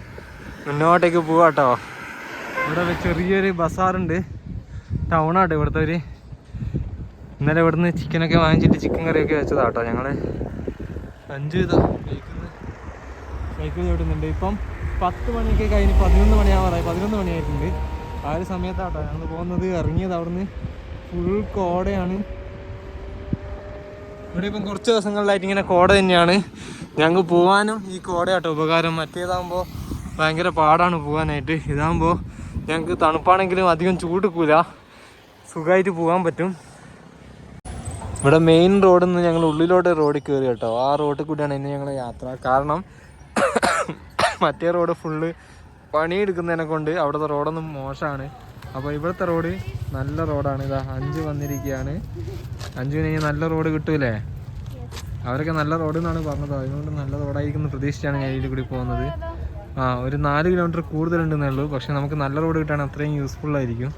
മുന്നോട്ടേക്ക് പോവാട്ടോ. ഇവിടെ ചെറിയൊരു ബസാറുണ്ട്, ടൗണാട്ടോ ഇവിടുത്തെ. ഇന്നലെ ഇവിടുന്ന് ചിക്കനൊക്കെ വാങ്ങിച്ചിട്ട് ചിക്കൻ കറിയൊക്കെ വെച്ചതാട്ടോ ഞങ്ങൾ. 5 ഇതാ സൈക്കിൾ ഓടുന്നുണ്ട്. ഇപ്പം 10 മണിയൊക്കെ കഴിഞ്ഞ് 11 മണിയാവാറായി. 11 മണിയായിട്ടുണ്ട്. ആ ഒരു സമയത്താട്ടോ ഞങ്ങൾ പോകുന്നത്. ഇറങ്ങിയത് അവിടുന്ന് ഫുൾ കോടയാണ്. ഇവിടെ ഇപ്പം കുറച്ച് ദിവസങ്ങളിലായിട്ട് ഇങ്ങനെ കോട തന്നെയാണ്. ഞങ്ങൾക്ക് പോകാനും ഈ കോടയാട്ടോ ഉപകാരം. മറ്റേതാകുമ്പോൾ ഭയങ്കര പാടാണ് പോകാനായിട്ട്. ഇതാകുമ്പോൾ ഞങ്ങൾക്ക് തണുപ്പാണെങ്കിലും അധികം ചൂടുക്കൂല, സുഖമായിട്ട് പോകാൻ പറ്റും. ഇവിടെ മെയിൻ റോഡിൽ നിന്ന് ഞങ്ങൾ ഉള്ളിലോട്ട് റോഡിൽ കയറി കേട്ടോ. ആ റോഡിൽ കൂടിയാണ് ഇന്ന് ഞങ്ങൾ യാത്ര. കാരണം മറ്റേ റോഡ് ഫുള്ള് പണിയെടുക്കുന്നതിനെ കൊണ്ട് അവിടുത്തെ റോഡൊന്നും മോശമാണ്. അപ്പോൾ ഇവിടുത്തെ റോഡ് നല്ല റോഡാണ്. ഇതാ 5 വന്നിരിക്കുകയാണ്. 5 നല്ല റോഡ് കിട്ടൂലേ. അവരൊക്കെ നല്ല റോഡ് എന്നാണ് പറഞ്ഞത്. അതുകൊണ്ട് നല്ല റോഡായിരിക്കും പ്രതീക്ഷിച്ചാണ് ഞാൻ ഇതിൽ കൂടി പോകുന്നത്. ഒരു 4 കിലോമീറ്റർ കൂടുതലുണ്ടെന്നേ ഉള്ളൂ. പക്ഷെ നമുക്ക് നല്ല റോഡ് കിട്ടാൻ അത്രയും യൂസ്ഫുള്ളായിരിക്കും.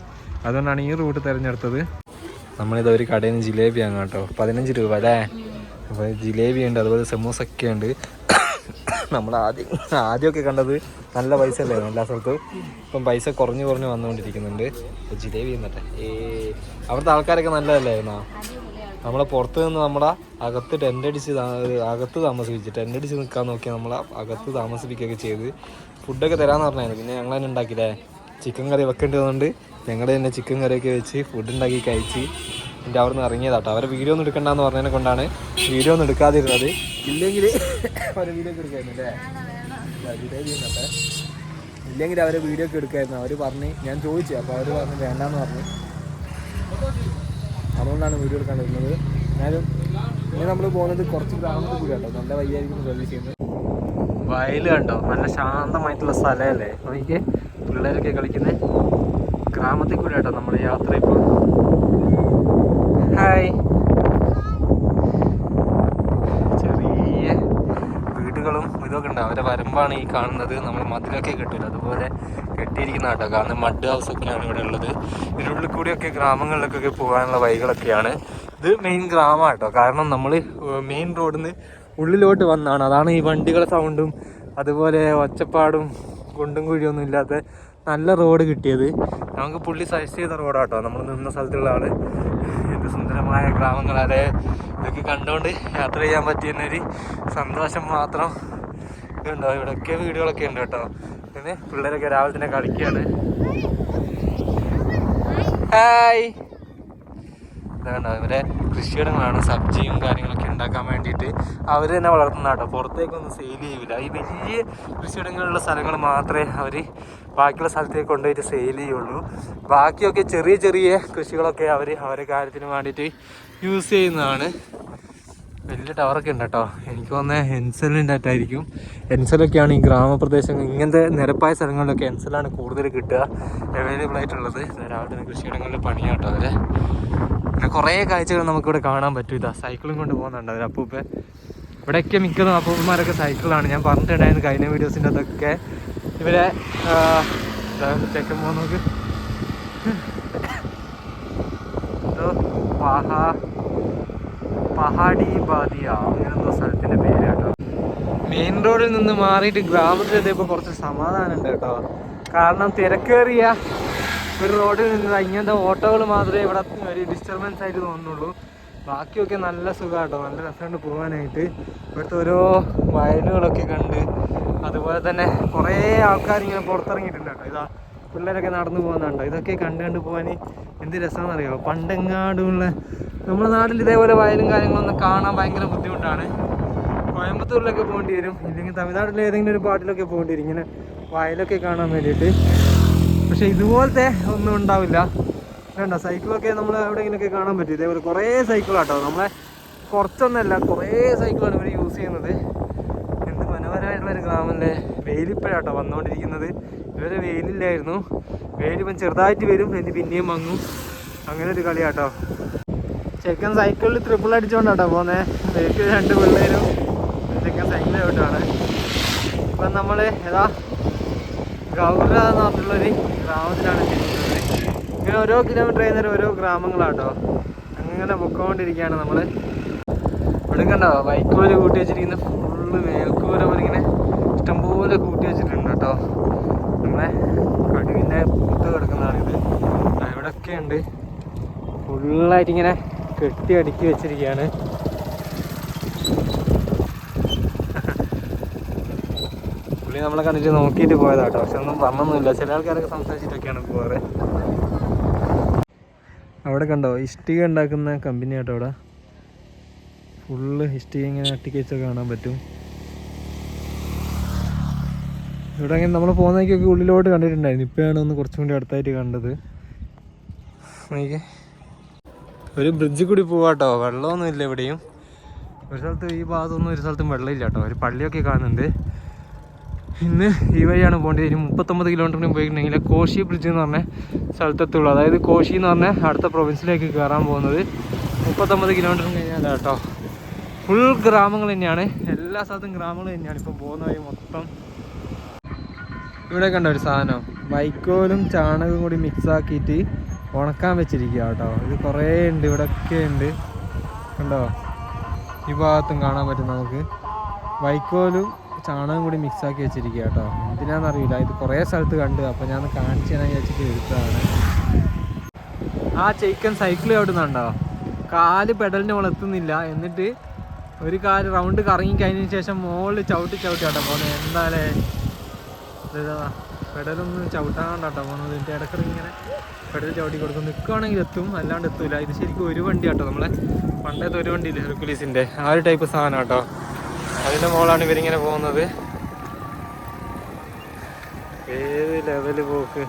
അതുകൊണ്ടാണ് ഈ റൂട്ട് തിരഞ്ഞെടുത്തത്. നമ്മളിത് ഒരു കടയിൽ നിന്ന് ജിലേബി വാങ്ങാം കേട്ടോ. 15 രൂപ അല്ലേ. അപ്പോൾ ജിലേബി ഉണ്ട്, അതുപോലെ സമൂസൊക്കെ ഉണ്ട്. നമ്മൾ ആദ്യമൊക്കെ കണ്ടത് നല്ല പൈസ അല്ലായിരുന്നു എല്ലാ സ്ഥലത്തും. ഇപ്പം പൈസ കുറഞ്ഞു വന്നുകൊണ്ടിരിക്കുന്നുണ്ട്. ഇപ്പോൾ ജിലേബി എന്നിട്ട് അവിടുത്തെ ആൾക്കാരൊക്കെ നല്ലതല്ലായിരുന്നോ? നമ്മളെ പുറത്ത് നിന്ന് നമ്മളെ അകത്ത് അകത്ത് താമസിപ്പിച്ച് ടെൻ്റ് അടിച്ച് നിൽക്കാൻ നോക്കിയാൽ നമ്മളെ അകത്ത് താമസിപ്പിക്കുകയൊക്കെ ചെയ്ത് ഫുഡൊക്കെ തരാമെന്ന് പറഞ്ഞായിരുന്നു. പിന്നെ ഞങ്ങൾ തന്നെ ഉണ്ടാക്കിയില്ലേ, ചിക്കൻ കറി വെക്കേണ്ടതുകൊണ്ട് ഞങ്ങൾ തന്നെ ചിക്കൻ കറിയൊക്കെ വെച്ച് ഫുഡ് ഉണ്ടാക്കി കഴിച്ച് എൻ്റെ അവിടെ നിന്ന് ഇറങ്ങിയതാട്ടോ. അവരെ വീഡിയോ ഒന്നും എടുക്കണ്ടെന്ന് പറഞ്ഞതിനെ കൊണ്ടാണ് വീഡിയോ ഒന്നും എടുക്കാതിരുന്നത്. ഇല്ലെങ്കിൽ അവരെ വീഡിയോ ഒക്കെ എടുക്കായിരുന്നു അല്ലേ, ഇല്ലെങ്കിൽ അവരെ വീഡിയോ ഒക്കെ എടുക്കായിരുന്നു. അവർ പറഞ്ഞ് ഞാൻ ചോദിച്ചു, അപ്പോൾ അവർ പറഞ്ഞ് വേണ്ടാന്ന് പറഞ്ഞു. അതുകൊണ്ടാണ് വീഡിയോ എടുക്കാണ്ടിരുന്നത്. എന്നാലും ഇനി നമ്മൾ പോകുന്നത് കുറച്ച് ഗ്രാമത്തിൽ കൂടി കേട്ടോ, നല്ല വയ്യായിരിക്കും സർവീസ് ചെയ്യുന്നത്. വയൽ കണ്ടോ, നല്ല ശാന്തമായിട്ടുള്ള സ്ഥലമല്ലേ. എനിക്ക് പിള്ളേരൊക്കെ കളിക്കുന്നത് ഗ്രാമത്തിൽ കൂടി കേട്ടോ നമ്മൾ യാത്ര. ഇപ്പോൾ ഹായ്, ചെറിയ വീടുകളും ഇതൊക്കെ ഉണ്ട്. അവരെ വരമ്പാണ് ഈ കാണുന്നത്. നമ്മൾ മതിലൊക്കെ കെട്ടില്ല, അതുപോലെ കെട്ടിയിരിക്കുന്ന കേട്ടോ. കാരണം മഡ് ഹൗസൊക്കെയാണ് ഇവിടെ ഉള്ളത്. ഇതിനുള്ളിൽ കൂടിയൊക്കെ ഗ്രാമങ്ങളിലേക്കൊക്കെ പോകാനുള്ള വഴികളൊക്കെയാണ്. ഇത് മെയിൻ ഗ്രാമം കേട്ടോ. കാരണം നമ്മൾ മെയിൻ റോഡിൽ നിന്ന് ഉള്ളിലോട്ട് വന്നാണ്. അതാണ് ഈ വണ്ടികളുടെ സൗണ്ടും അതുപോലെ ഒച്ചപ്പാടും കുണ്ടും കുഴിയൊന്നും ഇല്ലാത്ത നല്ല റോഡ് കിട്ടിയത്. നമുക്ക് പുള്ളി സജസ്റ്റ് ചെയ്ത റോഡാട്ടോ നമ്മൾ നിന്ന സ്ഥലത്തുള്ള ആള്. എന്ത് സുന്ദരമായ ഗ്രാമങ്ങളെ ഇതൊക്കെ കണ്ടുകൊണ്ട് യാത്ര ചെയ്യാൻ പറ്റിയെന്നൊരു സന്തോഷം മാത്രം. ഇതുണ്ടോ, ഇവിടെയൊക്കെ വീടുകളൊക്കെ ഉണ്ട് കേട്ടോ. പിന്നെ പിള്ളേരൊക്കെ രാവിലെ തന്നെ കളിക്കുകയാണ്. ഹായ്, ഇതാണ്ടോ ഇവരെ കൃഷിയിടങ്ങളാണ്. സബ്ജിയും കാര്യങ്ങളൊക്കെ ഉണ്ടാക്കാൻ വേണ്ടിയിട്ട് അവർ തന്നെ വളർത്തുന്ന കേട്ടോ. പുറത്തേക്കൊന്നും സെയിൽ ചെയ്യില്ല. ഈ വലിയ കൃഷിയിടങ്ങളിലുള്ള സ്ഥലങ്ങൾ മാത്രമേ അവർ ബാക്കിയുള്ള സ്ഥലത്തേക്ക് കൊണ്ടുപോയിട്ട് സെയിൽ ചെയ്യുള്ളൂ. ബാക്കിയൊക്കെ ചെറിയ ചെറിയ കൃഷികളൊക്കെ അവരെ കാര്യത്തിന് വേണ്ടിയിട്ട് യൂസ് ചെയ്യുന്നതാണ്. വലിയ ടവറൊക്കെ ഉണ്ട് കേട്ടോ. എനിക്ക് തോന്നുന്നത് എൻസലിൻ്റെ അറ്റായിരിക്കും. എൻസലൊക്കെയാണ് ഈ ഗ്രാമപ്രദേശങ്ങൾ ഇങ്ങനത്തെ നിരപ്പായ സ്ഥലങ്ങളിലൊക്കെ എൻസലാണ് കൂടുതൽ കിട്ടുക, അവൈലബിൾ ആയിട്ടുള്ളത്. രാവിലെ തന്നെ കൃഷിയിടങ്ങളിൽ പണിയാണ് കേട്ടോ അവരെ. പിന്നെ കുറേ കാഴ്ചകൾ നമുക്കിവിടെ കാണാൻ പറ്റും. ഇതാ സൈക്കിളും കൊണ്ട് പോകുന്നുണ്ട് അവർ അപ്പൂപ്പ. ഇവിടെയൊക്കെ മിക്കതും അപ്പൂപ്പന്മാരൊക്കെ സൈക്കിളാണ്. ഞാൻ പറഞ്ഞിട്ടുണ്ടായിരുന്നു കഴിഞ്ഞ വീഡിയോസിൻ്റെ അതൊക്കെ. ഇവരെ ചെക്കൻ പോകാൻ നോക്ക്. പഹാഡി ബാദിയ അങ്ങനെന്തോ സ്ഥലത്തിൻ്റെ പേര് കേട്ടോ. മെയിൻ റോഡിൽ നിന്ന് മാറിയിട്ട് ഗ്രാമത്തിലെത്തിയപ്പോൾ കുറച്ച് സമാധാനം ഉണ്ട് കേട്ടോ. കാരണം തിരക്കേറിയ ഒരു റോഡിൽ നിന്ന് ഇങ്ങനത്തെ ഓട്ടോകൾ മാത്രമേ ഇവിടെ ഒരു ഡിസ്റ്റർബൻസ് ആയിട്ട് തോന്നുന്നുള്ളൂ. ബാക്കിയൊക്കെ നല്ല സുഖമാണ് കേട്ടോ. നല്ല രസമുണ്ട് പോകാനായിട്ട്. ഇവിടുത്തെ ഓരോ വയലുകളൊക്കെ കണ്ട് അതുപോലെ തന്നെ കുറേ ആൾക്കാരിങ്ങനെ പുറത്തിറങ്ങിയിട്ടുണ്ട് കേട്ടോ. ഇതാ പിള്ളേരൊക്കെ നടന്നു പോകുന്നുണ്ടോ. ഇതൊക്കെ കണ്ട് പോകാൻ എന്ത് രസമാണെന്നറിയാമോ. പണ്ടെങ്ങാടുള്ള നമ്മുടെ നാട്ടിൽ ഇതേപോലെ വയലും കാര്യങ്ങളൊന്നും കാണാൻ ഭയങ്കര ബുദ്ധിമുട്ടാണ്. കോയമ്പത്തൂരിലൊക്കെ പോകേണ്ടി വരും, ഇല്ലെങ്കിൽ തമിഴ്നാട്ടിലെ ഏതെങ്കിലും ഒരു പാട്ടിലൊക്കെ പോകേണ്ടി വരും ഇങ്ങനെ വയലൊക്കെ കാണാൻ വേണ്ടിയിട്ട്. പക്ഷെ ഇതുപോലത്തെ ഒന്നും ഉണ്ടാവില്ല. വേണ്ട സൈക്കിളൊക്കെ നമ്മൾ എവിടെയെങ്കിലുമൊക്കെ കാണാൻ പറ്റും. ഇതേപോലെ കുറേ സൈക്കിളാട്ടോ. നമ്മളെ കുറച്ചൊന്നല്ല, കുറേ സൈക്കിളാണ് ഇവർ യൂസ് ചെയ്യുന്നത്. എന്ത് മനോഹരമായിട്ടുള്ളൊരു ഗ്രാമമല്ലേ. വെയിലിപ്പോഴാട്ടോ വന്നുകൊണ്ടിരിക്കുന്നത്. ഇതുവരെ വെയിലില്ലായിരുന്നു. വെയിലിപ്പം ചെറുതായിട്ട് വരും, എന്നിട്ട് പിന്നെയും മങ്ങും. അങ്ങനെ ഒരു കളിയാട്ടോ. ചെക്കൻ സൈക്കിളിൽ ട്രിപ്പിൾ അടിച്ചുകൊണ്ടാട്ടോ പോകുന്നത്. ബേക്കിൽ 2 പിള്ളേരും ചെക്കൻ സൈക്കിൾ ആയിട്ടാണ്. ഇപ്പം നമ്മൾ ഏതാ ഗൗര എന്ന് പറഞ്ഞിട്ടുള്ളൊരു ഗ്രാമത്തിലാണ് എത്തിയിരിക്കുന്നത്. ഇങ്ങനെ ഓരോ കിലോമീറ്റർ ചെയ്യുന്നേരം ഓരോ ഗ്രാമങ്ങളാട്ടോ. അങ്ങനെ പൊക്കോണ്ടിരിക്കുകയാണ് നമ്മൾ. ഇവിടെ കണ്ടോ വൈക്കോല് കൂട്ടി വെച്ചിരിക്കുന്ന ഫുള്ള് മേൽക്കൂര അവരിങ്ങനെ ഇഷ്ടംപോലെ കൂട്ടി വെച്ചിട്ടുണ്ട് കേട്ടോ. നമ്മളെ കടുവിൻ്റെ പൂത്ത് കിടക്കുന്നതാണിത്. ഇവിടെയൊക്കെ ഉണ്ട്, ഫുള്ളായിട്ടിങ്ങനെ കെട്ടി അടുക്കി വെച്ചിരിക്കുകയാണ്. പുള്ളി നമ്മളെ കണ്ടിട്ട് നോക്കിയിട്ട് പോയതാട്ടോ. പക്ഷെ ഒന്നും പറഞ്ഞൊന്നുമില്ല. ചില ആൾക്കാരൊക്കെ സംസാരിച്ചിട്ടൊക്കെയാണ് പോകാറ്. അവിടെ കണ്ടോ ഇഷ്ടിക ഉണ്ടാക്കുന്ന കമ്പനി ആട്ടോ. അവിടെ ഫുള്ള് ഇഷ്ടിക ഇങ്ങനെ അട്ടിക്ക് വെച്ചൊക്കെ കാണാൻ പറ്റും. ഇവിടെ അങ്ങനെ നമ്മൾ പോകുന്നതൊക്കെ ഉള്ളിലോട്ട് കണ്ടിട്ടുണ്ടായിരുന്നു. ഇപ്പോഴാണ് ഒന്ന് കുറച്ചും കൂടി അടുത്തായിട്ട് കണ്ടത്. ഒരു ബ്രിഡ്ജിൽ കൂടി പോവാട്ടോ. വെള്ളമൊന്നും ഇല്ല എവിടെയും. ഒരു സ്ഥലത്ത് ഈ ഭാഗത്തൊന്നും ഒരു സ്ഥലത്തും വെള്ളമില്ല കേട്ടോ. ഒരു പള്ളിയൊക്കെ കാണുന്നുണ്ട്. ഇന്ന് ഈ വഴിയാണ് പോകേണ്ടത്. ഇനി 39 കിലോമീറ്ററിന് പോയിട്ടുണ്ടെങ്കിൽ കോശി ബ്രിഡ്ജ് എന്ന് പറഞ്ഞ സ്ഥലത്തെത്തുള്ളൂ. അതായത് കോശി എന്ന് പറഞ്ഞാൽ അടുത്ത പ്രൊവിൻസിലേക്ക് കയറാൻ പോകുന്നത് 39 കിലോമീറ്ററിന് കഴിഞ്ഞാൽ കേട്ടോ. ഫുൾ ഗ്രാമങ്ങൾ തന്നെയാണ്, എല്ലാ സ്ഥലത്തും ഗ്രാമങ്ങൾ തന്നെയാണ് ഇപ്പം പോകുന്ന വഴി മൊത്തം. ഇവിടെ കണ്ടോ ഒരു സാധനം, വൈക്കോലും ചാണകവും കൂടി മിക്സ് ആക്കിയിട്ട് ഉണക്കാൻ വെച്ചിരിക്കുക കേട്ടോ. ഇത് കുറേ ഉണ്ട്, ഇവിടെയൊക്കെ ഉണ്ട് കണ്ടോ. ഈ ഭാഗത്തും കാണാൻ പറ്റും നമുക്ക്. വൈക്കോലും ചാണകം കൂടി മിക്സാക്കി വെച്ചിരിക്കുക കേട്ടോ. എന്തിനാണെന്നറിയില്ല, ഇത് കുറേ സ്ഥലത്ത് കണ്ടു. അപ്പോൾ ഞാൻ കാണിച്ചു തരാൻ വിചാരിച്ചിട്ട് എടുത്തതാണ്. ആ ചേക്കൻ സൈക്കിൾ ചവിട്ടുന്നുണ്ടോ? കാല് പെഡലിന് മുകളിൽ എത്തുന്നില്ല. എന്നിട്ട് ഒരു കാല് റൗണ്ട് കറങ്ങി കഴിഞ്ഞതിന് ശേഷം മുകളിൽ ചവിട്ടി കേട്ടോ പോകുന്നത്. എന്തായാലേ പെഡലൊന്നും ചവിട്ടാണ്ടാട്ടോ പോകുന്നത്. ഇതിൻ്റെ ഇടയ്ക്കിടയ്ക്ക് ഇങ്ങനെ പെഡൽ ചവിട്ടി കൊടുക്കും. നിൽക്കുകയാണെങ്കിൽ എത്തും, അല്ലാണ്ട് എത്തൂല. ഇത് ശരിക്കും ഒരു വണ്ടി കേട്ടോ, നമ്മളെ പണ്ടത്തെ ഒരു വണ്ടിയില്ലേ ഹെർക്കുലീസിൻ്റെ, ആ ഒരു ടൈപ്പ് സാധനം കേട്ടോ. അതിൻ്റെ മുകളാണ് ഇവരിങ്ങനെ പോകുന്നത്. ഏത് ലെവല് പോക്ക്.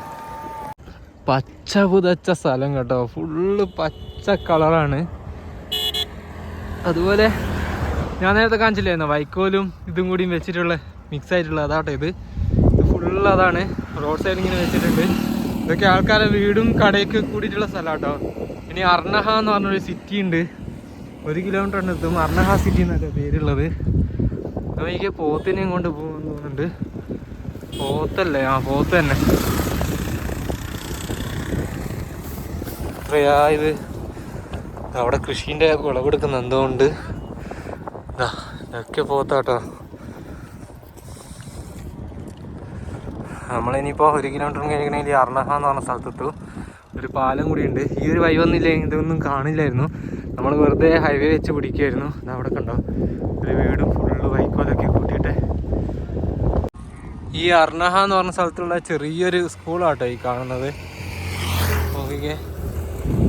പച്ച പുതച്ച സ്ഥലം കേട്ടോ, ഫുള്ള് പച്ച കളറാണ്. അതുപോലെ ഞാൻ നേരത്തെ കാണിച്ചില്ലായിരുന്നു വൈക്കോലും ഇതും കൂടിയും വെച്ചിട്ടുള്ള മിക്സ് ആയിട്ടുള്ള അതാട്ടോ ഇത് ഫുള്ള്. അതാണ് റോഡ് സൈഡിൽ ഇങ്ങനെ വെച്ചിട്ടുണ്ട്. ഇതൊക്കെ ആൾക്കാരെ വീടും കടയൊക്കെ കൂടിയിട്ടുള്ള സ്ഥലം കേട്ടോ. ഇനി അർണഹ എന്ന് പറഞ്ഞൊരു സിറ്റി ഉണ്ട്, 1 കിലോമീറ്റർ എത്തും. അർണഹ സിറ്റി എന്നൊക്കെ പേരുള്ളത്. എനിക്ക് പോത്തിനെയും കൊണ്ട് പോകുമെന്ന് തോന്നുന്നുണ്ട്. പോത്തല്ലേ? ആ പോത്ത് തന്നെ. എത്രയാ ഇത്? അവിടെ കൃഷീൻ്റെ വിളവെടുക്കുന്ന എന്തോ ഉണ്ട്. ഇതൊക്കെ പോത്താട്ടോ. നമ്മളിനിയിപ്പോൾ 1 കിലോമീറ്റർ കഴിക്കണമെങ്കിൽ അർണഹ എന്ന് പറഞ്ഞ സ്ഥലത്തെത്തും. ഒരു പാലം കൂടിയുണ്ട്. ഈ ഒരു വഴി വന്നില്ലെങ്കിൽ ഇതൊന്നും കാണില്ലായിരുന്നു. നമ്മൾ വെറുതെ ഹൈവേ വെച്ച് പിടിക്കുമായിരുന്നു. അവിടെ കണ്ടോ ഒരു വീടും ഫുള്ള് വൈക്കോലൊക്കെ കൂട്ടിയിട്ട്. ഈ അർണഹ എന്ന് പറഞ്ഞ സ്ഥലത്തുള്ള ചെറിയൊരു സ്കൂളാട്ടോ ഈ കാണുന്നത്. നോക്കിക്കേ,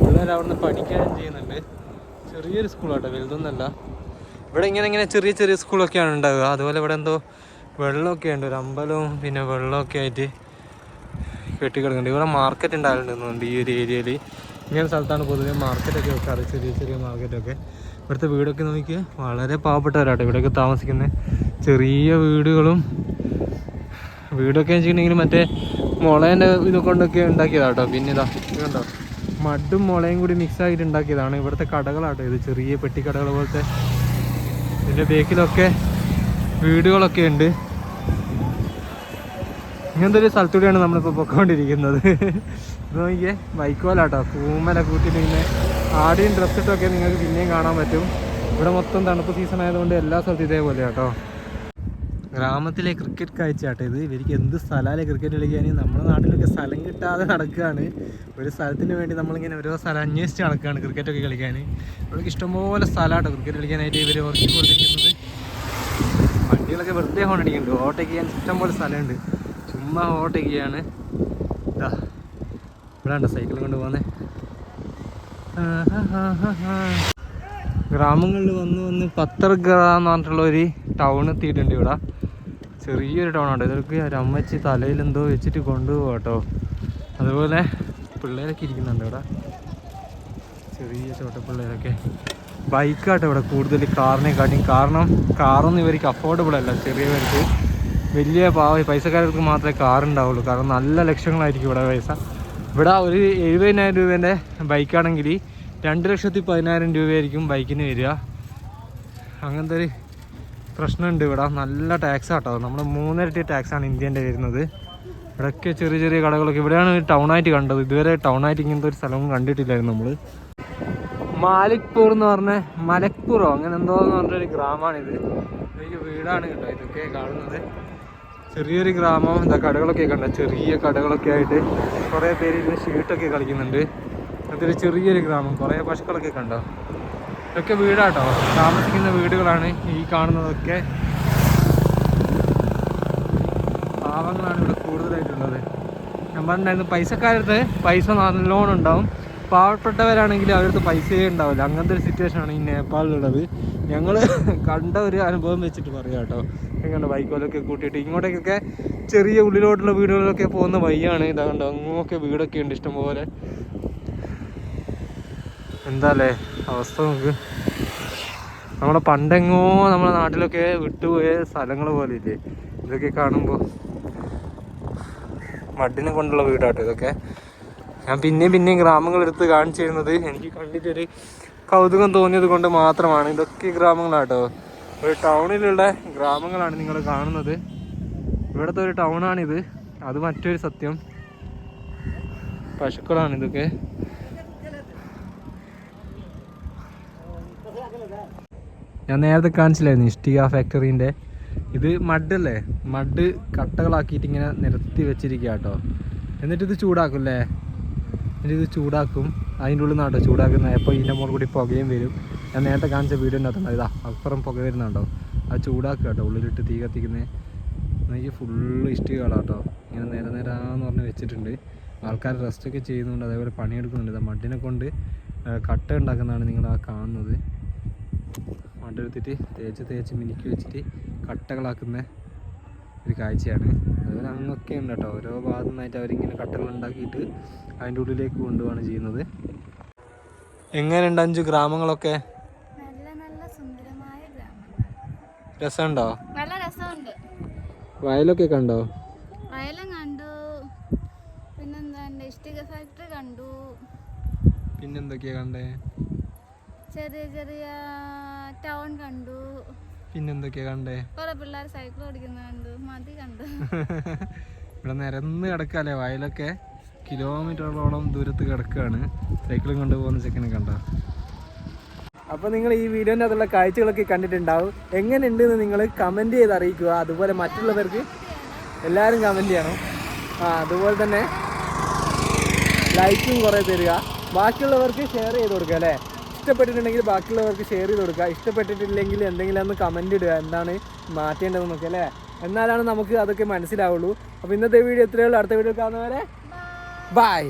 പിള്ളേർ അവിടെ നിന്ന് പഠിക്കാനും ചെയ്യുന്നുണ്ട്. ചെറിയൊരു സ്കൂളാട്ടോ, വലുതൊന്നല്ല. ഇവിടെ ഇങ്ങനെ ചെറിയ ചെറിയ സ്കൂളൊക്കെയാണ് ഉണ്ടാവുക. അതുപോലെ ഇവിടെ എന്തോ വെള്ളമൊക്കെ ഉണ്ട്, ഒരു അമ്പലവും പിന്നെ വെള്ളമൊക്കെ ആയിട്ട് കെട്ടിക്കിടക്കുന്നുണ്ട്. ഇവിടെ മാർക്കറ്റ് ഉണ്ടാകുന്നുണ്ട് ഈ ഒരു ഏരിയയിൽ. ഇങ്ങനെ സ്ഥലത്താണ് പൊതുവെ മാർക്കറ്റൊക്കെ വെക്കാറ്, ചെറിയ ചെറിയ മാർക്കറ്റൊക്കെ. ഇവിടുത്തെ വീടൊക്കെ നോക്കി വളരെ പാവപ്പെട്ടവരാട്ടോ ഇവിടെയൊക്കെ താമസിക്കുന്നത്. ചെറിയ വീടൊക്കെ വെച്ചിട്ടുണ്ടെങ്കിൽ മറ്റേ മുളേൻ്റെ ഇത് കൊണ്ടൊക്കെ ഉണ്ടാക്കിയതാട്ടോ. പിന്നെ ഇതാ കണ്ടോ, മഡും മുളയും കൂടി മിക്സ് ആയിട്ട് ഉണ്ടാക്കിയതാണ്. ഇവിടുത്തെ കടകളാട്ടോ ഇത്, ചെറിയ പെട്ടിക്കടകൾ പോലത്തെ. ഇതിൻ്റെ ബേക്കിലൊക്കെ വീടുകളൊക്കെ ഉണ്ട്. ഇങ്ങനത്തെ ഒരു സ്ഥലത്തൂടെയാണ് നമ്മളിപ്പോൾ പൊയ്ക്കൊണ്ടിരിക്കുന്നത്. നോക്കിയേ, വൈക്കോലാട്ടോ, പൂമല കൂട്ടിയിട്ട് പിന്നെ ആടിയും ഡ്രസ്സിട്ടൊക്കെ നിങ്ങൾക്ക് പിന്നെയും കാണാൻ പറ്റും. ഇവിടെ മൊത്തം തണുപ്പ് സീസൺ ആയതുകൊണ്ട് എല്ലാ സ്ഥലത്തും ഇതേപോലെ കേട്ടോ. ഗ്രാമത്തിലെ ക്രിക്കറ്റ് കാഴ്ചയാട്ടോ ഇത്. ഇവർക്ക് എന്ത് സ്ഥലമല്ലേ ക്രിക്കറ്റ് കളിക്കാൻ. നമ്മുടെ നാട്ടിലൊക്കെ സ്ഥലം കിട്ടാതെ നടക്കുകയാണ്. ഒരു സ്ഥലത്തിന് വേണ്ടി നമ്മളിങ്ങനെ ഓരോ സ്ഥലം അന്വേഷിച്ച് നടക്കുകയാണ് ക്രിക്കറ്റൊക്കെ കളിക്കാൻ. ഇവർക്ക് ഇഷ്ടംപോലെ സ്ഥലമാട്ടോ ക്രിക്കറ്റ് കളിക്കാനായിട്ട് ഇവർ ഉറക്കി കൊടുത്തിരിക്കുന്നത്. വണ്ടികളൊക്കെ വെറുതെ ഹോണടിക്കുന്നുണ്ട്. ഓവർടേക്ക് ചെയ്യാൻ ഇഷ്ടംപോലെ സ്ഥലമുണ്ട്. ചുമ്മാ ഓവർടേക്ക് ചെയ്യാണ്. ഇതാ ഇവിടെ ഉണ്ടോ സൈക്കിൾ കൊണ്ട് പോകുന്നത്. ഗ്രാമങ്ങളിൽ വന്ന് പത്തർഗ എന്ന് പറഞ്ഞിട്ടുള്ള ഒരു ടൗൺ എത്തിയിട്ടുണ്ട്. ഇവിടെ ചെറിയൊരു ടൗണാണ്. ഇതൊക്കെ ഒരു അമ്മച്ചി തലയിൽ എന്തോ വെച്ചിട്ട് കൊണ്ടുപോകും കേട്ടോ. അതുപോലെ പിള്ളേരൊക്കെ ഇരിക്കുന്നുണ്ട് ഇവിടെ, ചെറിയ ചോട്ട പിള്ളേരൊക്കെ. ബൈക്കാട്ടോ ഇവിടെ കൂടുതൽ കാറിനെക്കാട്ടിയും. കാരണം കാറൊന്നും ഇവർക്ക് അഫോർഡബിൾ അല്ല. ചെറിയവർക്ക്, വലിയ പൈസക്കാർക്ക് മാത്രമേ കാറുണ്ടാവുള്ളൂ. കാരണം നല്ല ലക്ഷങ്ങളായിരിക്കും ഇവിടെ പൈസ. ഇവിടെ ഒരു 70,000 രൂപേൻ്റെ ബൈക്കാണെങ്കിൽ 2,10,000 രൂപയായിരിക്കും ബൈക്കിന് വരിക. അങ്ങനത്തെ ഒരു പ്രശ്നമുണ്ട് ഇവിടെ. നല്ല ടാക്സ് ആട്ടോ, നമ്മൾ 3 ഇരട്ടി ടാക്സാണ് ഇന്ത്യൻ്റെ വരുന്നത്. ഇവിടെയൊക്കെ ചെറിയ ചെറിയ കടകളൊക്കെ. ഇവിടെയാണ് ടൗണായിട്ട് കണ്ടത്. ഇതുവരെ ടൗണായിട്ട് ഇങ്ങനത്തെ ഒരു സ്ഥലവും കണ്ടിട്ടില്ലായിരുന്നു നമ്മൾ. മാലിക്പൂർ എന്ന് പറഞ്ഞ, മലക്പൂറോ അങ്ങനെ എന്തോ എന്ന് പറഞ്ഞൊരു ഗ്രാമമാണിത്. വലിയ വീടാണ് കേട്ടോ ഇതൊക്കെ കാണുന്നത്. ചെറിയൊരു ഗ്രാമം. എന്താ കടകളൊക്കെ കണ്ട, ചെറിയ കടകളൊക്കെ ആയിട്ട് കുറേ പേര് ഇതിന് ഷീട്ടൊക്കെ കളിക്കുന്നുണ്ട്. അതൊരു ചെറിയൊരു ഗ്രാമം. കുറേ പശുക്കളൊക്കെ കണ്ടോ. ഇതൊക്കെ വീടാട്ടോ, താമസിക്കുന്ന വീടുകളാണ് ഈ കാണുന്നതൊക്കെ. പാവങ്ങളാണ് ഇവിടെ കൂടുതലായിട്ടുള്ളത്. ഞാൻ പറഞ്ഞിട്ടുണ്ടായിരുന്നു പൈസക്കാരടുത്ത് പൈസ നല്ലോണം ഉണ്ടാവും. പാവപ്പെട്ടവരാണെങ്കിൽ അവരടുത്ത് പൈസയേ ഉണ്ടാവില്ല. അങ്ങനത്തെ ഒരു സിറ്റുവേഷനാണ് ഈ നേപ്പാളിലുള്ളത്. ഞങ്ങൾ കണ്ട ഒരു അനുഭവം വെച്ചിട്ട് പറയാം കേട്ടോ. കണ്ടോ ബൈക്കോലൊക്കെ കൂട്ടിയിട്ട് ഇങ്ങോട്ടേക്കൊക്കെ ചെറിയ ഉള്ളിലോട്ടുള്ള വീടുകളിലൊക്കെ പോകുന്ന വഴിയാണ്. ഇതാ കണ്ടോ, അങ്ങോട്ടൊക്കെ വീടൊക്കെ ഉണ്ട് ഇഷ്ടംപോലെ. എന്താല്ലേ അവസ്ഥ നോക്ക്. നമ്മളെ പണ്ടെങ്ങോ നമ്മളെ നാട്ടിലൊക്കെ വിട്ടുപോയ സ്ഥലങ്ങൾ പോലെ ഇല്ലേ ഇതൊക്കെ കാണുമ്പോൾ. മഡിനെ കൊണ്ടുള്ള വീടാട്ടോ ഇതൊക്കെ. ഞാൻ പിന്നെയും ഗ്രാമങ്ങളെടുത്ത് കാണിച്ചു തരുന്നത് എനിക്ക് കണ്ടിട്ടൊരു കൗതുകം തോന്നിയത് കൊണ്ട് മാത്രമാണ്. ഇതൊക്കെ ഗ്രാമങ്ങളാട്ടോ, ഒരു ടൗണിലുള്ള ഗ്രാമങ്ങളാണ് നിങ്ങൾ കാണുന്നത്. ഇവിടുത്തെ ഒരു ടൗണാണിത്. അത് മറ്റൊരു സത്യം. പശുക്കളാണ് ഇതൊക്കെ. ഞാൻ നേരത്തെ കാണിച്ചില്ലായിരുന്നു ഇഷ്ടിക ഫാക്ടറീൻ്റെ ഇത് മഡല്ലേ, മഡ് കട്ടകളാക്കിയിട്ട് ഇങ്ങനെ നിരത്തി വെച്ചിരിക്കുക കേട്ടോ. എന്നിട്ട് ഇത് ചൂടാക്കും അല്ലേ, എന്നിട്ട് ഇത് ചൂടാക്കും. അതിൻ്റെ ഉള്ളിൽ നിന്നാട്ടോ ചൂടാക്കുന്നത്. അപ്പോൾ ഇതിൻ്റെ മുകളിൽ കൂടി പുകയും വരും. ഞാൻ നേരത്തെ കാണിച്ച വീഡിയോൻ്റെ അകത്തുണ്ട്, ഇതാ അപ്പുറം പുക വരുന്നുണ്ടോ, അത് ചൂടാക്കുക കേട്ടോ. ഉള്ളിലിട്ട് തീ കത്തിക്കുന്നത് എനിക്ക് ഫുള്ള് ഇഷ്ടികളാണ് കേട്ടോ. ഇങ്ങനെ നേരാന്ന് പറഞ്ഞ് വെച്ചിട്ടുണ്ട്. ആൾക്കാർ റെസ്റ്റൊക്കെ ചെയ്യുന്നുണ്ട്, അതേപോലെ പണിയെടുക്കുന്നുണ്ട്. മഡിനെ കൊണ്ട് കട്ട ഉണ്ടാക്കുന്നതാണ് നിങ്ങൾ ആ കാണുന്നത്. മഡെടുത്തിട്ട് തേച്ച് മിനുക്കി വെച്ചിട്ട് കട്ടകളാക്കുന്ന ഒരു കാഴ്ചയാണ്. അതുപോലെ അങ്ങൊക്കെ ഉണ്ട് കേട്ടോ. ഓരോ ഭാഗത്തു നിന്നായിട്ട് അവരിങ്ങനെ കട്ടകൾ ഉണ്ടാക്കിയിട്ട് അതിൻ്റെ ഉള്ളിലേക്ക് കൊണ്ടുപോവാണ് ചെയ്യുന്നത്. എങ്ങനെയുണ്ട് 5 ഗ്രാമങ്ങളൊക്കെ? നല്ല സുന്ദരമായ ഗ്രാമം. രസമുണ്ടോ? നല്ല രസമുണ്ട്. വയലൊക്കെ കണ്ടോ? വയലും കണ്ടു, പിന്നെന്താ ഇഷ്ടിക ഫാക്ടറി കണ്ടു. പിന്നെന്തൊക്കെയാ കണ്ടേ? ചെറിയ ടൗൺ കണ്ടു. പിന്നെന്തൊക്കെയാ കണ്ടേ? കുറെ പിള്ളേർ സൈക്കിൾ ഓടിക്കുന്നത് കണ്ടു. മതി കണ്ടു. ഇവിടെ നിരന്ന് കിടക്കാല്ലേ വയലൊക്കെ, കിലോമീറ്ററുകളോളം ദൂരത്ത് കിടക്കുകയാണ്. സൈക്കിളും കൊണ്ടുപോകുന്ന ചെക്കനെ കണ്ടോ? അപ്പോൾ നിങ്ങൾ ഈ വീഡിയോൻ്റെ അതുള്ള കാഴ്ചകളൊക്കെ കണ്ടിട്ടുണ്ടാവും. എങ്ങനെയുണ്ടെന്ന് നിങ്ങൾ കമൻറ്റ് ചെയ്ത് അറിയിക്കുക. അതുപോലെ മറ്റുള്ളവർക്ക് എല്ലാവരും കമൻറ്റ് ചെയ്യണം. അതുപോലെ തന്നെ ലൈക്കും കുറേ തരിക. ബാക്കിയുള്ളവർക്ക് ഷെയർ ചെയ്ത് കൊടുക്കുക അല്ലേ. ഇഷ്ടപ്പെട്ടിട്ടുണ്ടെങ്കിൽ ബാക്കിയുള്ളവർക്ക് ഷെയർ ചെയ്ത് കൊടുക്കുക. ഇഷ്ടപ്പെട്ടിട്ടില്ലെങ്കിൽ എന്തെങ്കിലും ഒന്ന് കമൻറ്റ് ഇടുക, എന്താണ് മാറ്റേണ്ടതെന്നൊക്കെ അല്ലേ. എന്നാലാണ് നമുക്ക് അതൊക്കെ മനസ്സിലാവുള്ളൂ. അപ്പോൾ ഇന്നത്തെ വീഡിയോ ഇത്രയേ ഉള്ളൂ. അടുത്ത വീഡിയോ കാണുന്നവരെ ബൈ.